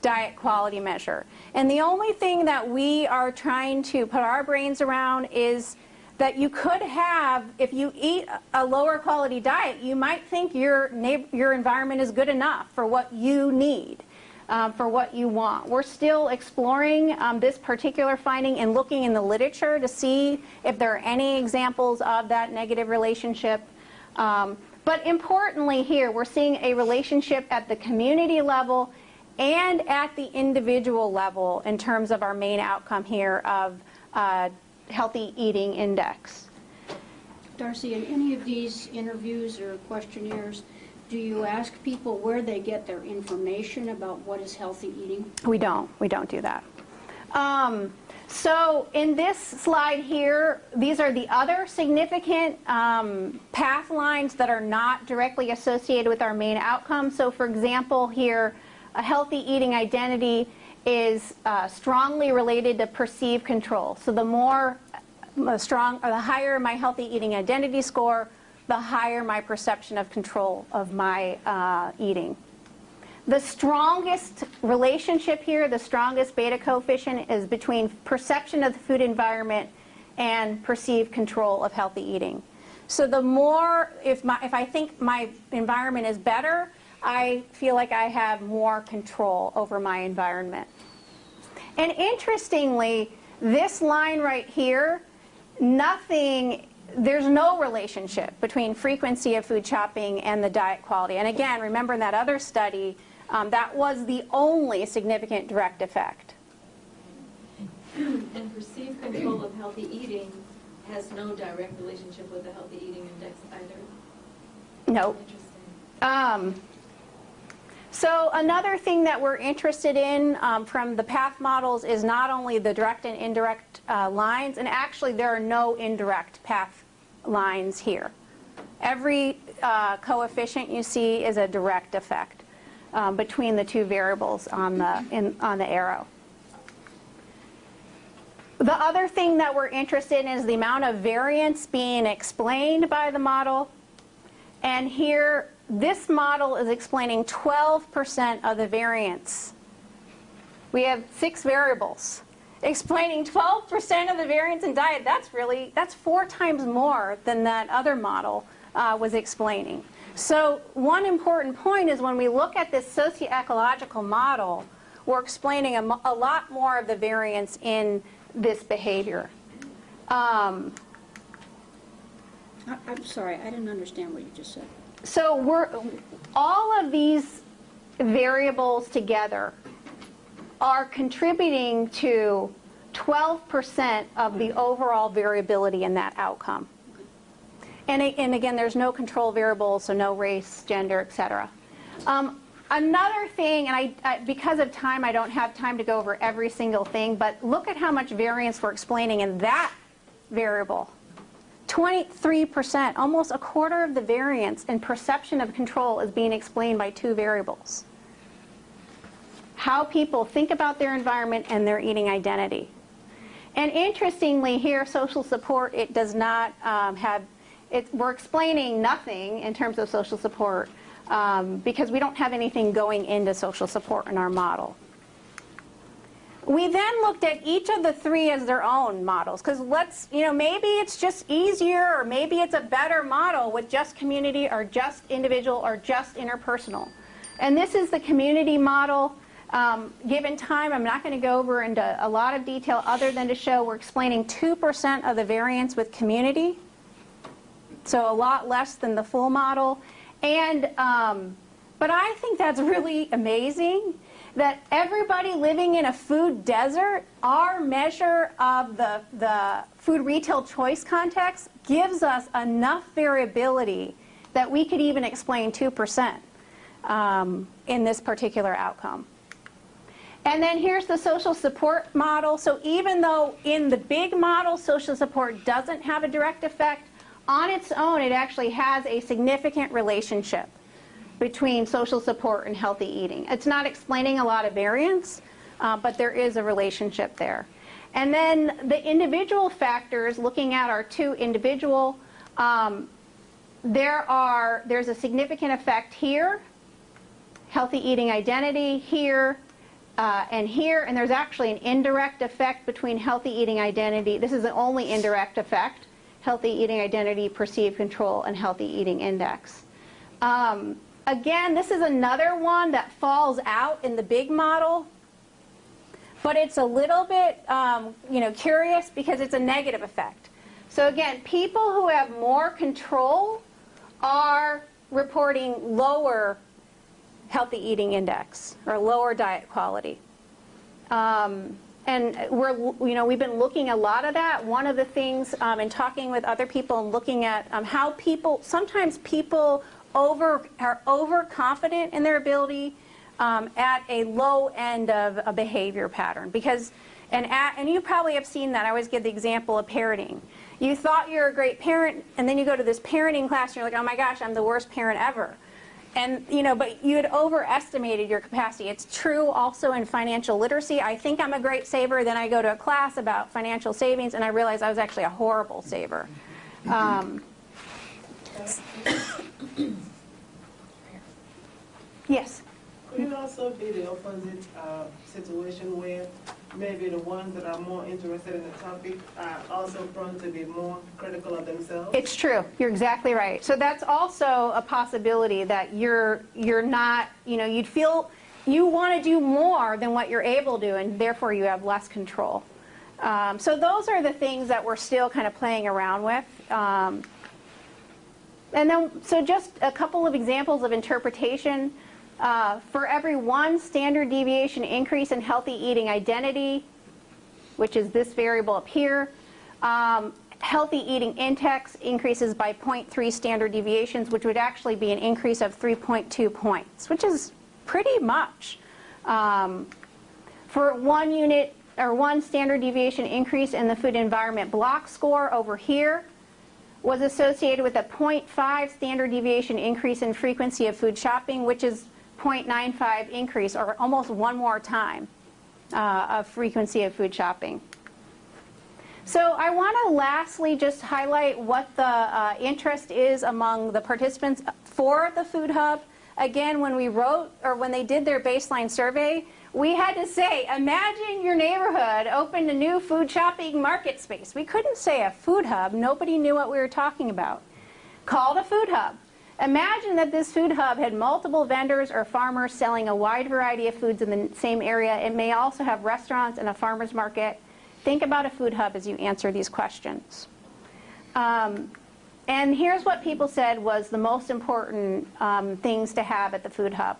diet quality measure. And the only thing that we are trying to put our brains around is that you could have, if you eat a lower quality diet, you might think your environment is good enough for what you need, for what you want. We're still exploring this particular finding and looking in the literature to see if there are any examples of that negative relationship. But importantly here, we're seeing a relationship at the community level and at the individual level in terms of our main outcome here of healthy eating index. Darcy, in any of these interviews or questionnaires, do you ask people where they get their information about what is healthy eating? We don't do that. So in this slide here, these are the other significant path lines that are not directly associated with our main outcome. So for example here, a healthy eating identity is strongly related to perceived control. So the higher my healthy eating identity score, the higher my perception of control of my eating. The strongest relationship here, the strongest beta coefficient, is between perception of the food environment and perceived control of healthy eating. So the more, if I think my environment is better, I feel like I have more control over my environment. And interestingly, this line right here, there's no relationship between frequency of food shopping and the diet quality. And again, remember in that other study, that was the only significant direct effect. And perceived control of healthy eating has no direct relationship with the healthy eating index either? Nope. Interesting. So another thing that we're interested in from the path models is not only the direct and indirect lines, and actually there are no indirect path lines here. Every coefficient you see is a direct effect between the two variables on the arrow. The other thing that we're interested in is the amount of variance being explained by the model. And here, this model is explaining 12% of the variance. We have 6 variables. Explaining 12% of the variance in diet, that's 4 times more than that other model was explaining. So one important point is when we look at this socio-ecological model, we're explaining a lot more of the variance in this behavior. I'm sorry, I didn't understand what you just said. So all of these variables together are contributing to 12% of the overall variability in that outcome. And again, there's no control variables, so no race, gender, etc. Another thing, and because of time, I don't have time to go over every single thing, but look at how much variance we're explaining in that variable. 23%, almost a quarter of the variance in perception of control is being explained by 2 variables. How people think about their environment and their eating identity. And interestingly here, social support, it does not we're explaining nothing in terms of social support because we don't have anything going into social support in our model. We then looked at each of the 3 as their own models, because maybe it's just easier, or maybe it's a better model with just community, or just individual, or just interpersonal. And this is the community model. Given time, I'm not going to go over into a lot of detail other than to show we're explaining 2% of the variance with community, so a lot less than the full model. And but I think that's really amazing that everybody living in a food desert, our measure of the food retail choice context gives us enough variability that we could even explain 2% in this particular outcome. And then here's the social support model. So even though in the big model social support doesn't have a direct effect, on its own it actually has a significant relationship between social support and healthy eating. It's not explaining a lot of variance, but there is a relationship there. And then the individual factors, looking at our two individual, there's a significant effect here, healthy eating identity here, and here, and there's actually an indirect effect between healthy eating identity. This is the only indirect effect, healthy eating identity, perceived control, and healthy eating index. Again, this is another one that falls out in the big model, but it's a little bit curious because it's a negative effect. So again, people who have more control are reporting lower healthy eating index or lower diet quality. And we've been looking a lot of that. One of the things in talking with other people and looking at how sometimes people are overconfident in their ability at a low end of a behavior pattern. Because, and you probably have seen that. I always give the example of parenting. You thought you're a great parent, and then you go to this parenting class, and you're like, oh my gosh, I'm the worst parent ever. And, but you had overestimated your capacity. It's true also in financial literacy. I think I'm a great saver. Then I go to a class about financial savings, and I realize I was actually a horrible saver. Yes? Could it also be the opposite situation where maybe the ones that are more interested in the topic are also prone to be more critical of themselves? It's true. You're exactly right. So that's also a possibility that you're not, you'd feel you want to do more than what you're able to, and therefore you have less control. So those are the things that we're still kind of playing around with. And then, so just a couple of examples of interpretation. For every 1 standard deviation increase in healthy eating identity, which is this variable up here, healthy eating index increases by 0.3 standard deviations, which would actually be an increase of 3.2 points, which is pretty much. For 1 unit or 1 standard deviation increase in the food environment block score over here was associated with a 0.5 standard deviation increase in frequency of food shopping, which is 0.95 increase, or almost 1 more time of frequency of food shopping. So I want to lastly just highlight what the interest is among the participants for the Food Hub. Again, when we wrote, or when they did their baseline survey, we had to say, imagine your neighborhood opened a new food shopping market space. We couldn't say a food hub. Nobody knew what we were talking about. Called a food hub. Imagine that this food hub had multiple vendors or farmers selling a wide variety of foods in the same area. It may also have restaurants and a farmer's market. Think about a food hub as you answer these questions. And here's what people said was the most important things to have at the food hub.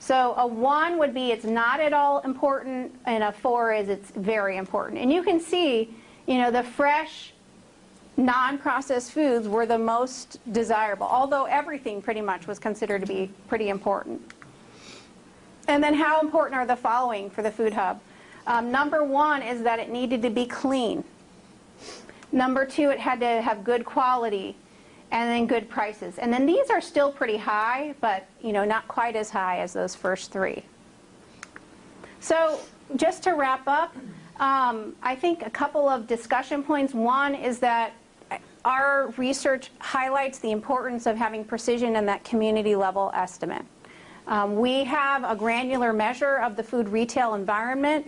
So a 1 would be it's not at all important, and a 4 is it's very important. And you can see, the fresh, non-processed foods were the most desirable, although everything pretty much was considered to be pretty important. And then how important are the following for the Food Hub? Number 1 is that it needed to be clean. Number 2, it had to have good quality, and then good prices. And then these are still pretty high, but not quite as high as those first 3. So just to wrap up, I think a couple of discussion points. One is that our research highlights the importance of having precision in that community level estimate. We have a granular measure of the food retail environment,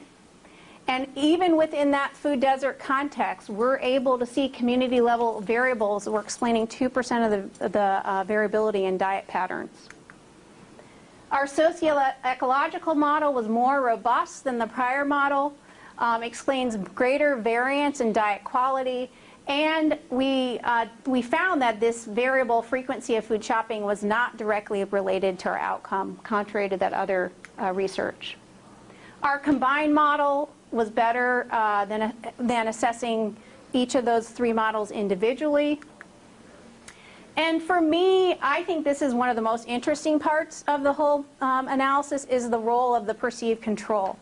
and even within that food desert context, we're able to see community level variables. We're explaining 2% of the variability in diet patterns. Our socio-ecological model was more robust than the prior model, explains greater variance in diet quality, and we found that this variable frequency of food shopping was not directly related to our outcome, contrary to that other research. Our combined model was better than assessing each of those 3 models individually. And for me, I think this is one of the most interesting parts of the whole analysis is the role of the perceived control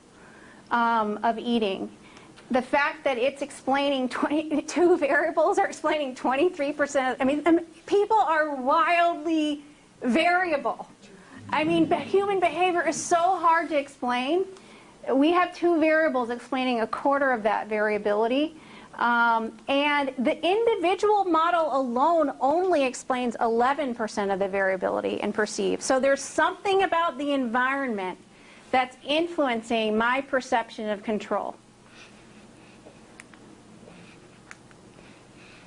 of eating. The fact that it's explaining 22 variables are explaining 23%. People are wildly variable. I mean, human behavior is so hard to explain. We have two variables explaining a quarter of that variability. And the individual model alone only explains 11% of the variability in perceived. So there's something about the environment that's influencing my perception of control.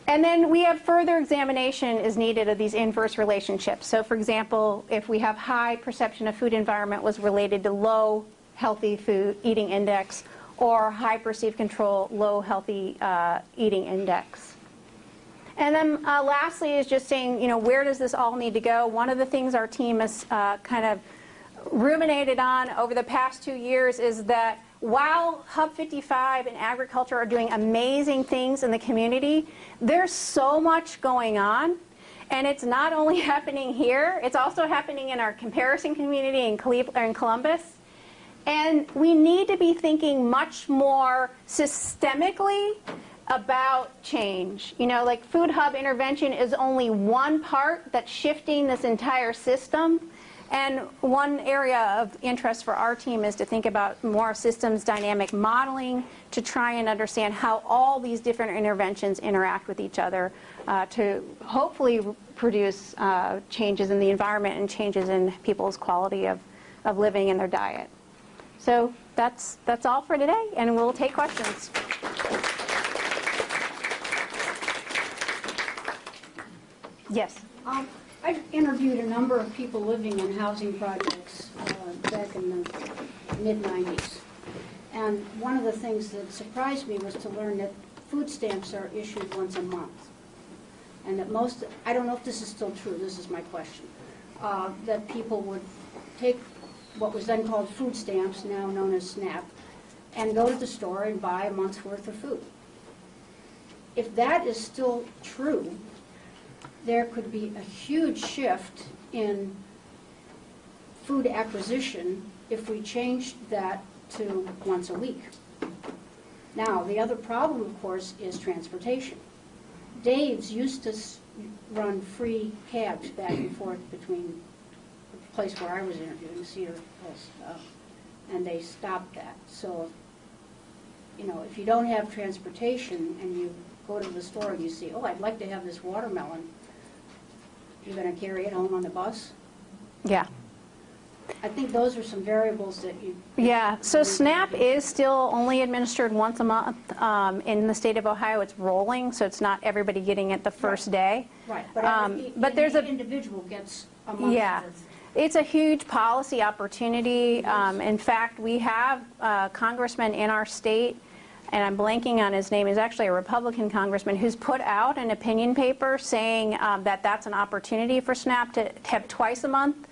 And then we have further examination is needed of these inverse relationships. So for example, if we have high perception of food environment was related to low healthy food eating index, or high perceived control, low healthy eating index. And then lastly is just saying, you know, where does this all need to go? One of the things our team has kind of ruminated on over the past 2 years is that while Hub 55 and agriculture are doing amazing things in the community, there's so much going on. And it's not only happening here, it's also happening in our comparison community in Columbus. And we need to be thinking much more systemically about change. You know, like Food Hub intervention is only one part that's shifting this entire system. And one area of interest for our team is to think about more systems dynamic modeling to try and understand how all these different interventions interact with each other to hopefully produce changes in the environment and changes in people's quality of living and their diet. So that's all for today, and we'll take questions. Yes. I interviewed a number of people living in housing projects back in the mid-90s. And one of the things that surprised me was to learn that food stamps are issued once a month. And that most, I don't know if this is still true, this is my question, that people would take what was then called food stamps, now known as SNAP, and go to the store and buy a month's worth of food. If that is still true, there could be a huge shift in food acquisition if we changed that to once a week. Now, the other problem, of course, is transportation. Dave's used to run free cabs back and forth between the place where I was interviewing, Cedar Hills, and they stopped that. So, you know, if you don't have transportation and you go to the store and you see, oh, I'd like to have this watermelon, you're going to carry it home on the bus? Yeah. I think those are some variables that you... Yeah, so SNAP is still only administered once a month. In the state of Ohio, it's rolling, so it's not everybody getting it the first day. Right, but there's an individual gets a month. Yeah, it's a huge policy opportunity. In fact, we have a congressman in our state, and I'm blanking on his name, he's actually a Republican congressman, who's put out an opinion paper saying that that's an opportunity for SNAP to have twice a month.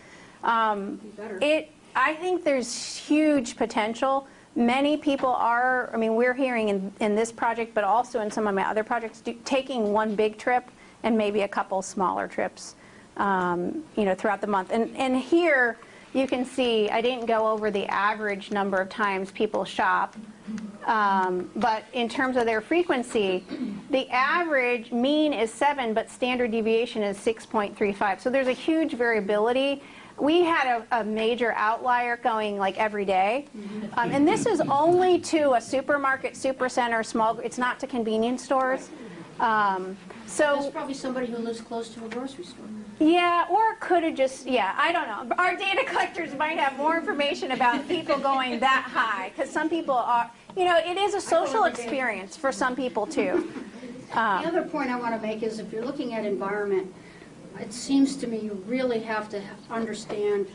I think there's huge potential. Many people are, I mean, we're hearing in this project, but also in some of my other projects, taking one big trip and maybe a couple smaller trips, you know, throughout the month. And here you can see, I didn't go over the average number of times people shop, but in terms of their frequency, the average mean is 7, but standard deviation is 6.35. So there's a huge variability. We had a major outlier going like every day. And this is only to a supermarket, supercenter, small, it's not to convenience stores. So That's probably somebody who lives close to a grocery store. Yeah, or it could have just, yeah, I don't know. Our data collectors might have more information about people going that high, because some people are, you know, it is a social experience for some people too. The other point I want to make is if you're looking at environment, it seems to me you really have to understand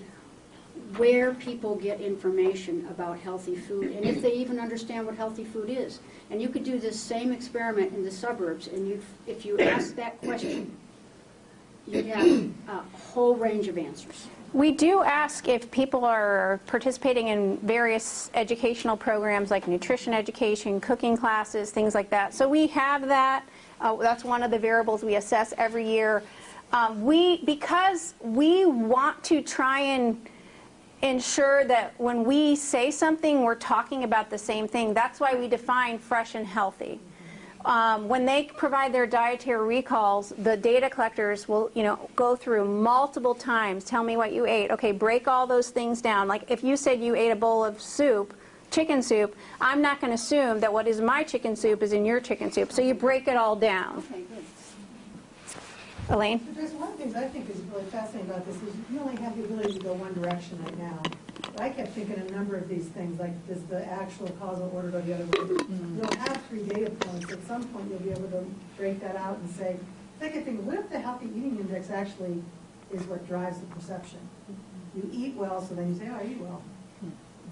where people get information about healthy food and if they even understand what healthy food is. And you could do this same experiment in the suburbs, and if you ask that question, you'd have a whole range of answers. We do ask if people are participating in various educational programs like nutrition education, cooking classes, things like that. So we have that. That's one of the variables we assess every year. Because we want to try and ensure that when we say something, we're talking about the same thing. That's why we define fresh and healthy. When they provide their dietary recalls, the data collectors will, go through multiple times, tell me what you ate. Okay, break all those things down. Like if you said you ate a bowl of soup, chicken soup, I'm not going to assume that what is my chicken soup is in your chicken soup. So you break it all down. Okay, good. Elaine? But there's one of the things I think is really fascinating about this is you only have the ability to go one direction right now. But I kept thinking a number of these things, like does the actual causal order go the other way? You'll have 3 data points. At some point, you'll be able to break that out and say, second thing, what if the healthy eating index actually is what drives the perception? You eat well, so then you say, oh, I eat well.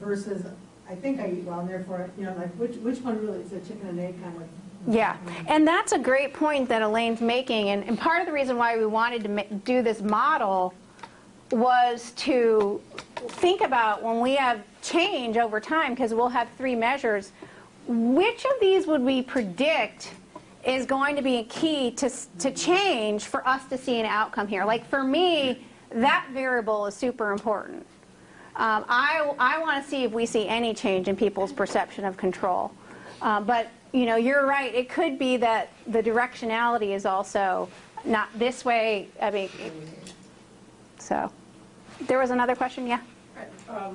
Versus, I think I eat well, and therefore, like which one really is a chicken and egg kind of. Yeah, and that's a great point that Elaine's making, and part of the reason why we wanted to do this model was to think about when we have change over time, because we'll have 3 measures, which of these would we predict is going to be a key to change for us to see an outcome here. Like for me, that variable is super important. I want to see if we see any change in people's perception of control. But you're right. It could be that the directionality is also not this way. I mean, so there was another question. Yeah.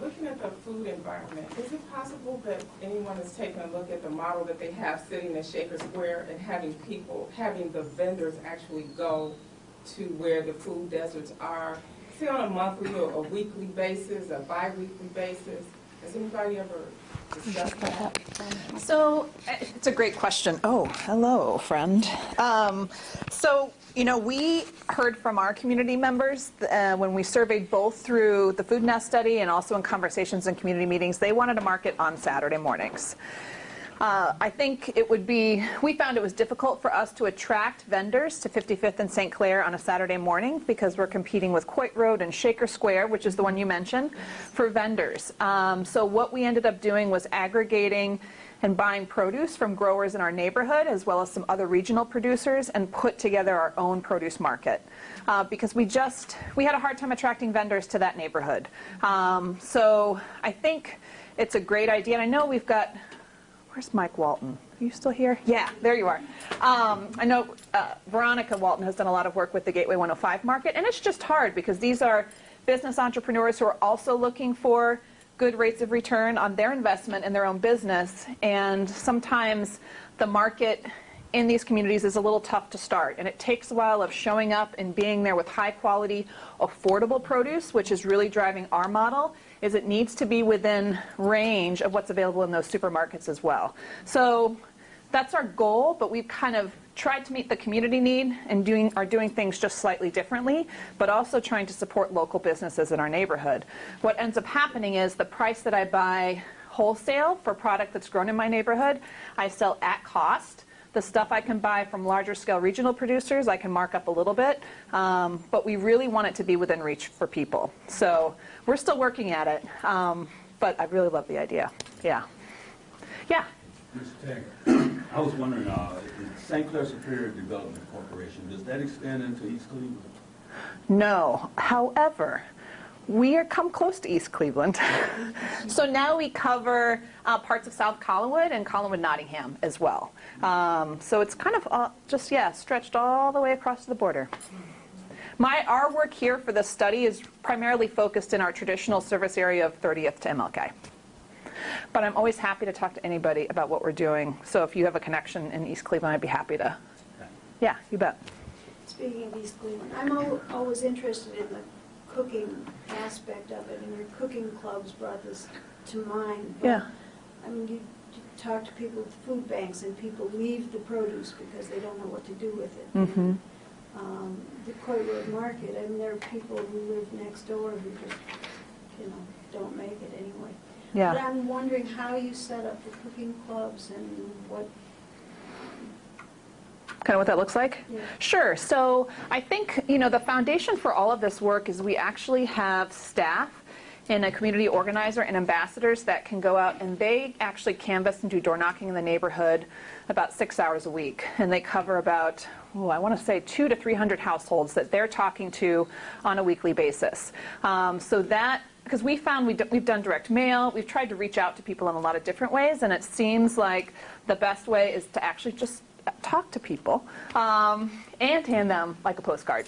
Looking at the food environment, is it possible that anyone has taken a look at the model that they have sitting in Shaker Square and having the vendors actually go to where the food deserts are, say on a monthly or a weekly basis, a bi-weekly basis? Has anybody ever discussed that? So it's a great question. Oh, hello, friend. We heard from our community members when we surveyed both through the Food Nest study and also in conversations and community meetings, they wanted to market on Saturday mornings. I think we found it was difficult for us to attract vendors to 55th and St. Clair on a Saturday morning because we're competing with Coit Road and Shaker Square, which is the one you mentioned, for vendors. So what we ended up doing was aggregating and buying produce from growers in our neighborhood as well as some other regional producers and put together our own produce market because we had a hard time attracting vendors to that neighborhood. So I think it's a great idea. And I know we've got, where's Mike Walton? Are you still here? Yeah, there you are. I know Veronica Walton has done a lot of work with the Gateway 105 market, and it's just hard because these are business entrepreneurs who are also looking for good rates of return on their investment in their own business, and sometimes the market in these communities is a little tough to start, and it takes a while of showing up and being there with high quality, affordable produce, which is really driving our model, is it needs to be within range of what's available in those supermarkets as well. So that's our goal, but we've kind of tried to meet the community need and are doing things just slightly differently, but also trying to support local businesses in our neighborhood. What ends up happening is the price that I buy wholesale for product that's grown in my neighborhood, I sell at cost. The stuff I can buy from larger scale regional producers, I can mark up a little bit, but we really want it to be within reach for people. So we're still working at it, but I really love the idea. Yeah. Yeah. Mr. Taggart, I was wondering, St. Clair Superior Development Corporation, does that extend into East Cleveland? No. However, we come close to East Cleveland. So now we cover parts of South Collinwood and Collinwood-Nottingham as well. So it's kind of stretched all the way across the border. Our work here for this study is primarily focused in our traditional service area of 30th to MLK. But I'm always happy to talk to anybody about what we're doing. So if you have a connection in East Cleveland, I'd be happy to. Yeah, you bet. Speaking of East Cleveland, I'm always interested in the cooking aspect of it, and your cooking clubs brought this to mind. But, Yeah. I mean, you talk to people with food banks, and people leave the produce because they don't know what to do with it. Mm-hmm. The Coit Road Market, I mean, there are people who live next door who just, don't make it anyway. Yeah. But I'm wondering how you set up the cooking clubs and what... Kind of what that looks like? Yeah. Sure. So I think, the foundation for all of this work is we actually have staff and a community organizer and ambassadors that can go out and they actually canvass and do door knocking in the neighborhood about 6 hours a week. And they cover about, I want to say 200 to 300 households that they're talking to on a weekly basis. Because we found we've done direct mail, we've tried to reach out to people in a lot of different ways, and it seems like the best way is to actually just talk to people and hand them like a postcard.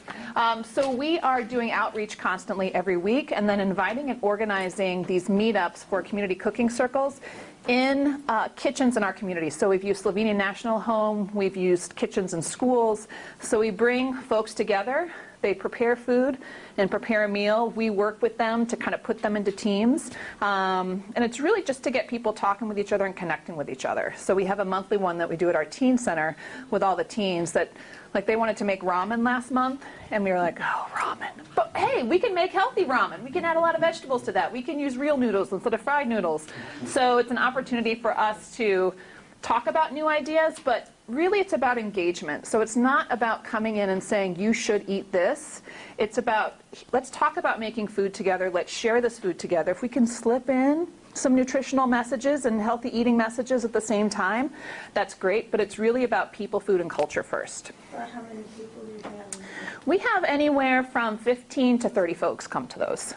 So we are doing outreach constantly every week, and then inviting and organizing these meetups for community cooking circles in kitchens in our community. So we've used Slovenian National Home, we've used kitchens in schools. So we bring folks together, they prepare food and prepare a meal. We work with them to kind of put them into teams. And it's really just to get people talking with each other and connecting with each other. So we have a monthly one that we do at our teen center with all the teens that, like, they wanted to make ramen last month, and we were like, oh, ramen. But hey, we can make healthy ramen. We can add a lot of vegetables to that. We can use real noodles instead of fried noodles. So it's an opportunity for us to talk about new ideas, but really it's about engagement. So it's not about coming in and saying, you should eat this. It's about, let's talk about making food together. Let's share this food together. If we can slip in some nutritional messages and healthy eating messages at the same time, that's great. But it's really about people, food, and culture first. How many people do you have? We have anywhere from 15 to 30 folks come to those.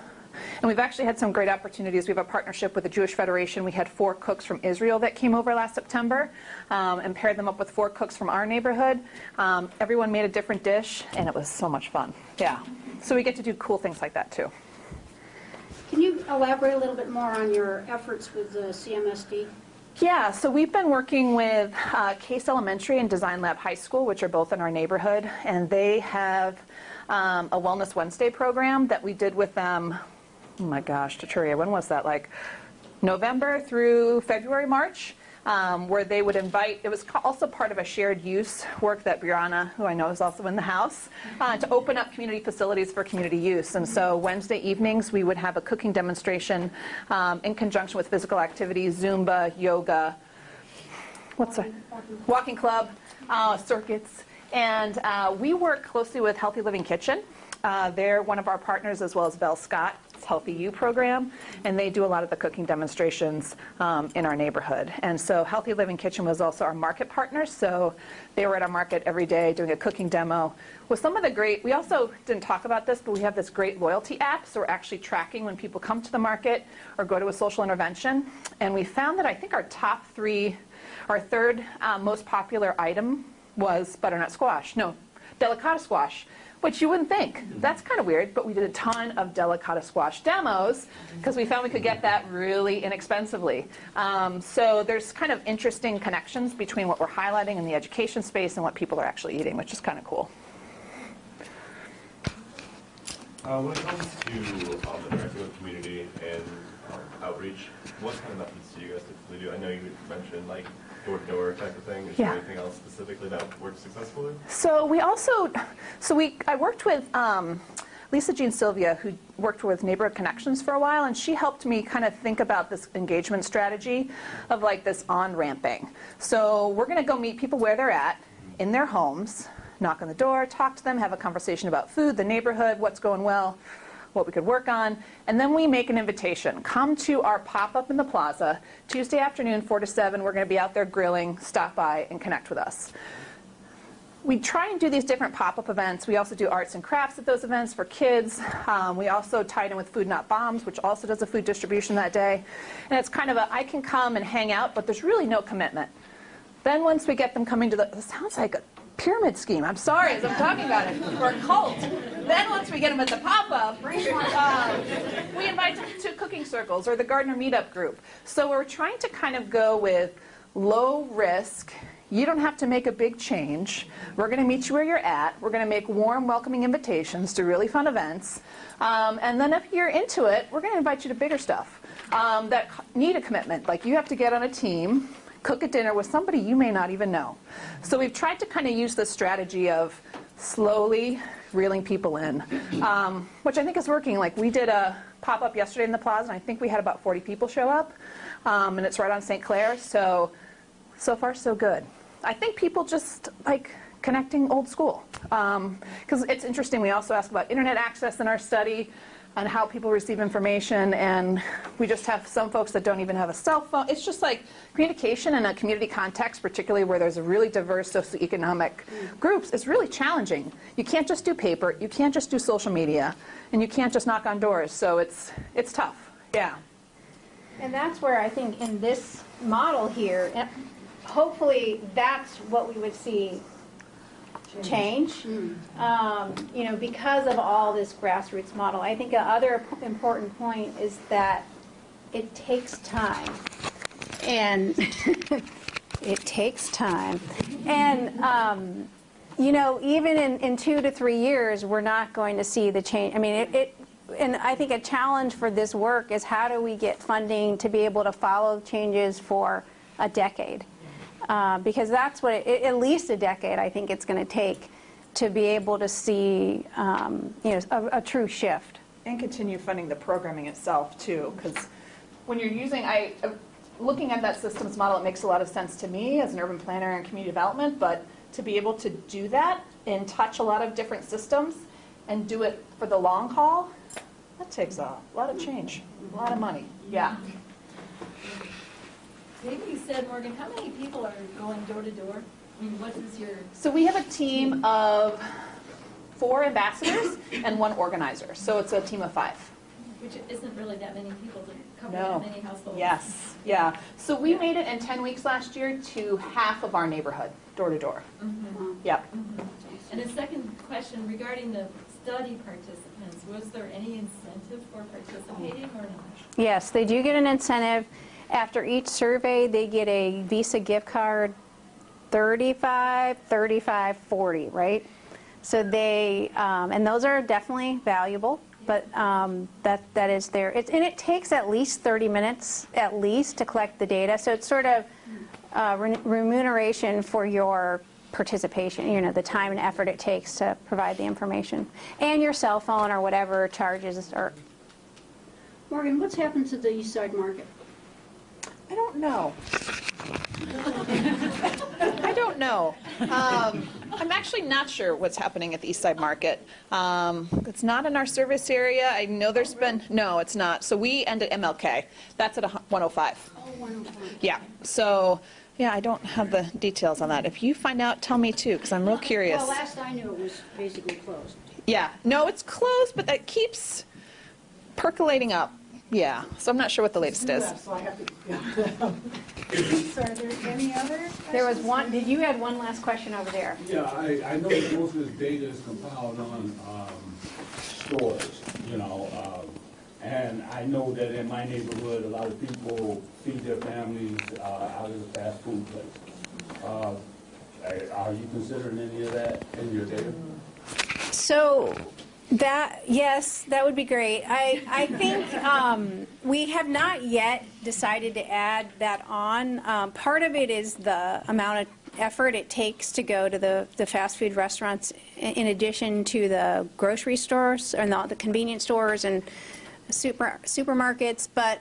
And we've actually had some great opportunities. We have a partnership with the Jewish Federation. We had 4 cooks from Israel that came over last September and paired them up with 4 cooks from our neighborhood. Everyone made a different dish, and it was so much fun. Yeah. So we get to do cool things like that, too. Can you elaborate a little bit more on your efforts with the CMSD? Yeah, so we've been working with Case Elementary and Design Lab High School, which are both in our neighborhood, and they have a Wellness Wednesday program that we did with them. Oh my gosh, Tuturia, when was that? Like November through February, March, where they would invite, it was also part of a shared use work that Brianna, who I know is also in the house, to open up community facilities for community use. And so Wednesday evenings, we would have a cooking demonstration in conjunction with physical activities, Zumba, yoga, walking club, circuits. And we work closely with Healthy Living Kitchen. They're one of our partners, as well as Bell Scott's Healthy You program, and they do a lot of the cooking demonstrations in our neighborhood. And so Healthy Living Kitchen was also our market partner, so they were at our market every day doing a cooking demo. With some of the great, we also didn't talk about this, but we have this great loyalty app, so we're actually tracking when people come to the market or go to a social intervention. And we found that I think our top 3, our third most popular item was butternut squash. No, delicata squash, which you wouldn't think. That's kind of weird, but we did a ton of delicata squash demos because we found we could get that really inexpensively. So there's kind of interesting connections between what we're highlighting in the education space and what people are actually eating, which is kind of cool. When it comes to interacting with the community and outreach, what kind of methods do you guys typically do? I know you mentioned like door-to-door type of thing. Is there anything else specifically that works successfully? So we also, I worked with Lisa Jean Sylvia, who worked with Neighborhood Connections for a while, and she helped me kind of think about this engagement strategy of like this on-ramping. So we're going to go meet people where they're at, in their homes, knock on the door, talk to them, have a conversation about food, the neighborhood, what's going well, what we could work on, and then we make an invitation. Come to our pop-up in the plaza, Tuesday afternoon, 4 to 7. We're going to be out there grilling. Stop by and connect with us. We try and do these different pop-up events. We also do arts and crafts at those events for kids. We also tied in with Food Not Bombs, which also does a food distribution that day. And it's kind of a, I can come and hang out, but there's really no commitment. Then once we get them coming to it sounds like a pyramid scheme. I'm sorry as I'm talking about it. Or a cult. Then once we get them at the pop-up, we invite them to cooking circles or the gardener meetup group. So we're trying to kind of go with low risk. You don't have to make a big change. We're going to meet you where you're at. We're going to make warm, welcoming invitations to really fun events. And then if you're into it, we're going to invite you to bigger stuff that need a commitment. Like you have to get on a team, cook a dinner with somebody you may not even know. So we've tried to kind of use this strategy of slowly reeling people in, which I think is working. Like we did a pop-up yesterday in the plaza, and I think we had about 40 people show up, and it's right on St. Clair, so far so good. I think people just like connecting old school, because it's interesting, we also ask about internet access in our study, on how people receive information, and we just have some folks that don't even have a cell phone. It's just like communication in a community context, particularly where there's a really diverse socioeconomic groups, is really challenging. You can't just do paper, you can't just do social media, and you can't just knock on doors, so it's tough, yeah. And that's where I think in this model here, hopefully that's what we would see change, you know, because of all this grassroots model. I think another important point is that it takes time, and it takes time, and you know, even in 2 to 3 years, we're not going to see the change. I mean, and I think a challenge for this work is how do we get funding to be able to follow changes for a decade? Because that's what, at least a decade, I think it's going to take to be able to see, you know, a true shift. And continue funding the programming itself, too, because when you're using, looking at that systems model, it makes a lot of sense to me as an urban planner and community development, but to be able to do that and touch a lot of different systems and do it for the long haul, that takes a lot of change, a lot of money. Yeah. Maybe you said, Morgan, how many people are going door to door? I mean, what is your... So we have a team of 4 ambassadors and 1 organizer. So it's a team of 5. Which isn't really that many people to cover No. that many households. Yes. Yeah. So we made it in 10 weeks last year to half of our neighborhood, door to door. Mm-hmm. Yep. Mm-hmm. And a second question regarding the study participants, was there any incentive for participating or not? Yes, they do get an incentive. After each survey, they get a Visa gift card, 35, 35, 40, right? So they, and those are definitely valuable, but that is there. And it takes at least 30 minutes, at least, to collect the data. So it's sort of remuneration for your participation, you know, the time and effort it takes to provide the information. And your cell phone or whatever charges are. Morgan, what's happened to the East Side Market? I don't know. I don't know. I'm actually not sure what's happening at the East Side Market. It's not in our service area. I know there's been, no, it's not. So we end at MLK. That's at 105. Oh, 105. Yeah. So, yeah, I don't have the details on that. If you find out, tell me too, because I'm real curious. Well, last I knew it was basically closed. Yeah. No, it's closed, but that keeps percolating up. Yeah. So I'm not sure what the latest is. So I have to, So are there any other There was questions? one, you had one last question over there. Yeah, I know that most of this data is compiled on stores, you know, and I know that in my neighborhood, a lot of people feed their families out of the fast food place. Are you considering any of that in your data? So that, yes, that would be great. I think we have not yet decided to add that on. Part of it is the amount of effort it takes to go to the fast food restaurants in addition to the grocery stores and the convenience stores and supermarkets. But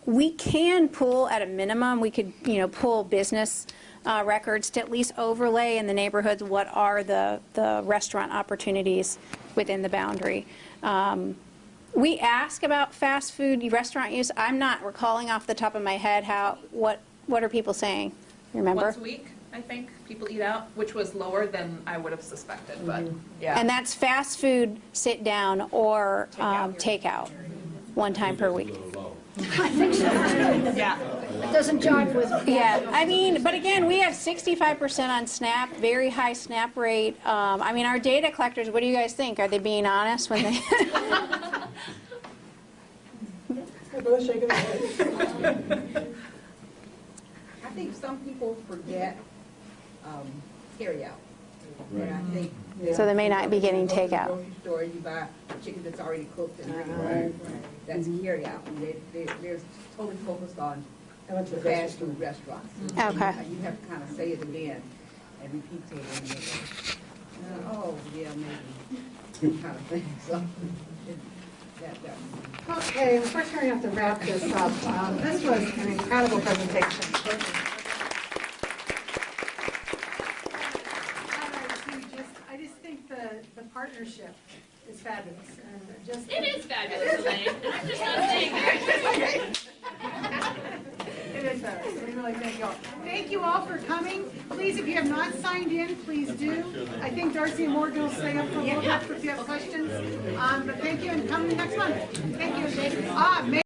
we can pull at a minimum, we could, you know, pull business records to at least overlay in the neighborhoods what are the restaurant opportunities within the boundary. We ask about fast food restaurant use. I'm not recalling off the top of my head what are people saying? You remember? Once a week, I think, people eat out, which was lower than I would have suspected, but yeah. And that's fast food, sit down, or takeout, one time per week. I think so. Yeah. It doesn't jive with. Yeah, I mean, but again, we have 65% on SNAP, very high SNAP rate. I mean, our data collectors, what do you guys think? Are they being honest when they? I think some people forget carry out. And I think So they may not be getting you go to the takeout. grocery store, you buy chicken that's already cooked and ready to go. That's carry out. And they're totally focused on the fast food restaurants. Okay. You have to kind of say it again and repeat it and oh, yeah, maybe, kind of thing. So, Okay, unfortunately, we have to wrap this up. This was an incredible presentation. I just think the partnership is fabulous. And just It is fabulous, Elaine. I'm just not saying that. It is fabulous. We really thank you all. Thank you all for coming. Please, if you have not signed in, please do. I think Darcy and Morgan will stay up for a little bit if you have questions. But thank you and come next month. Thank you.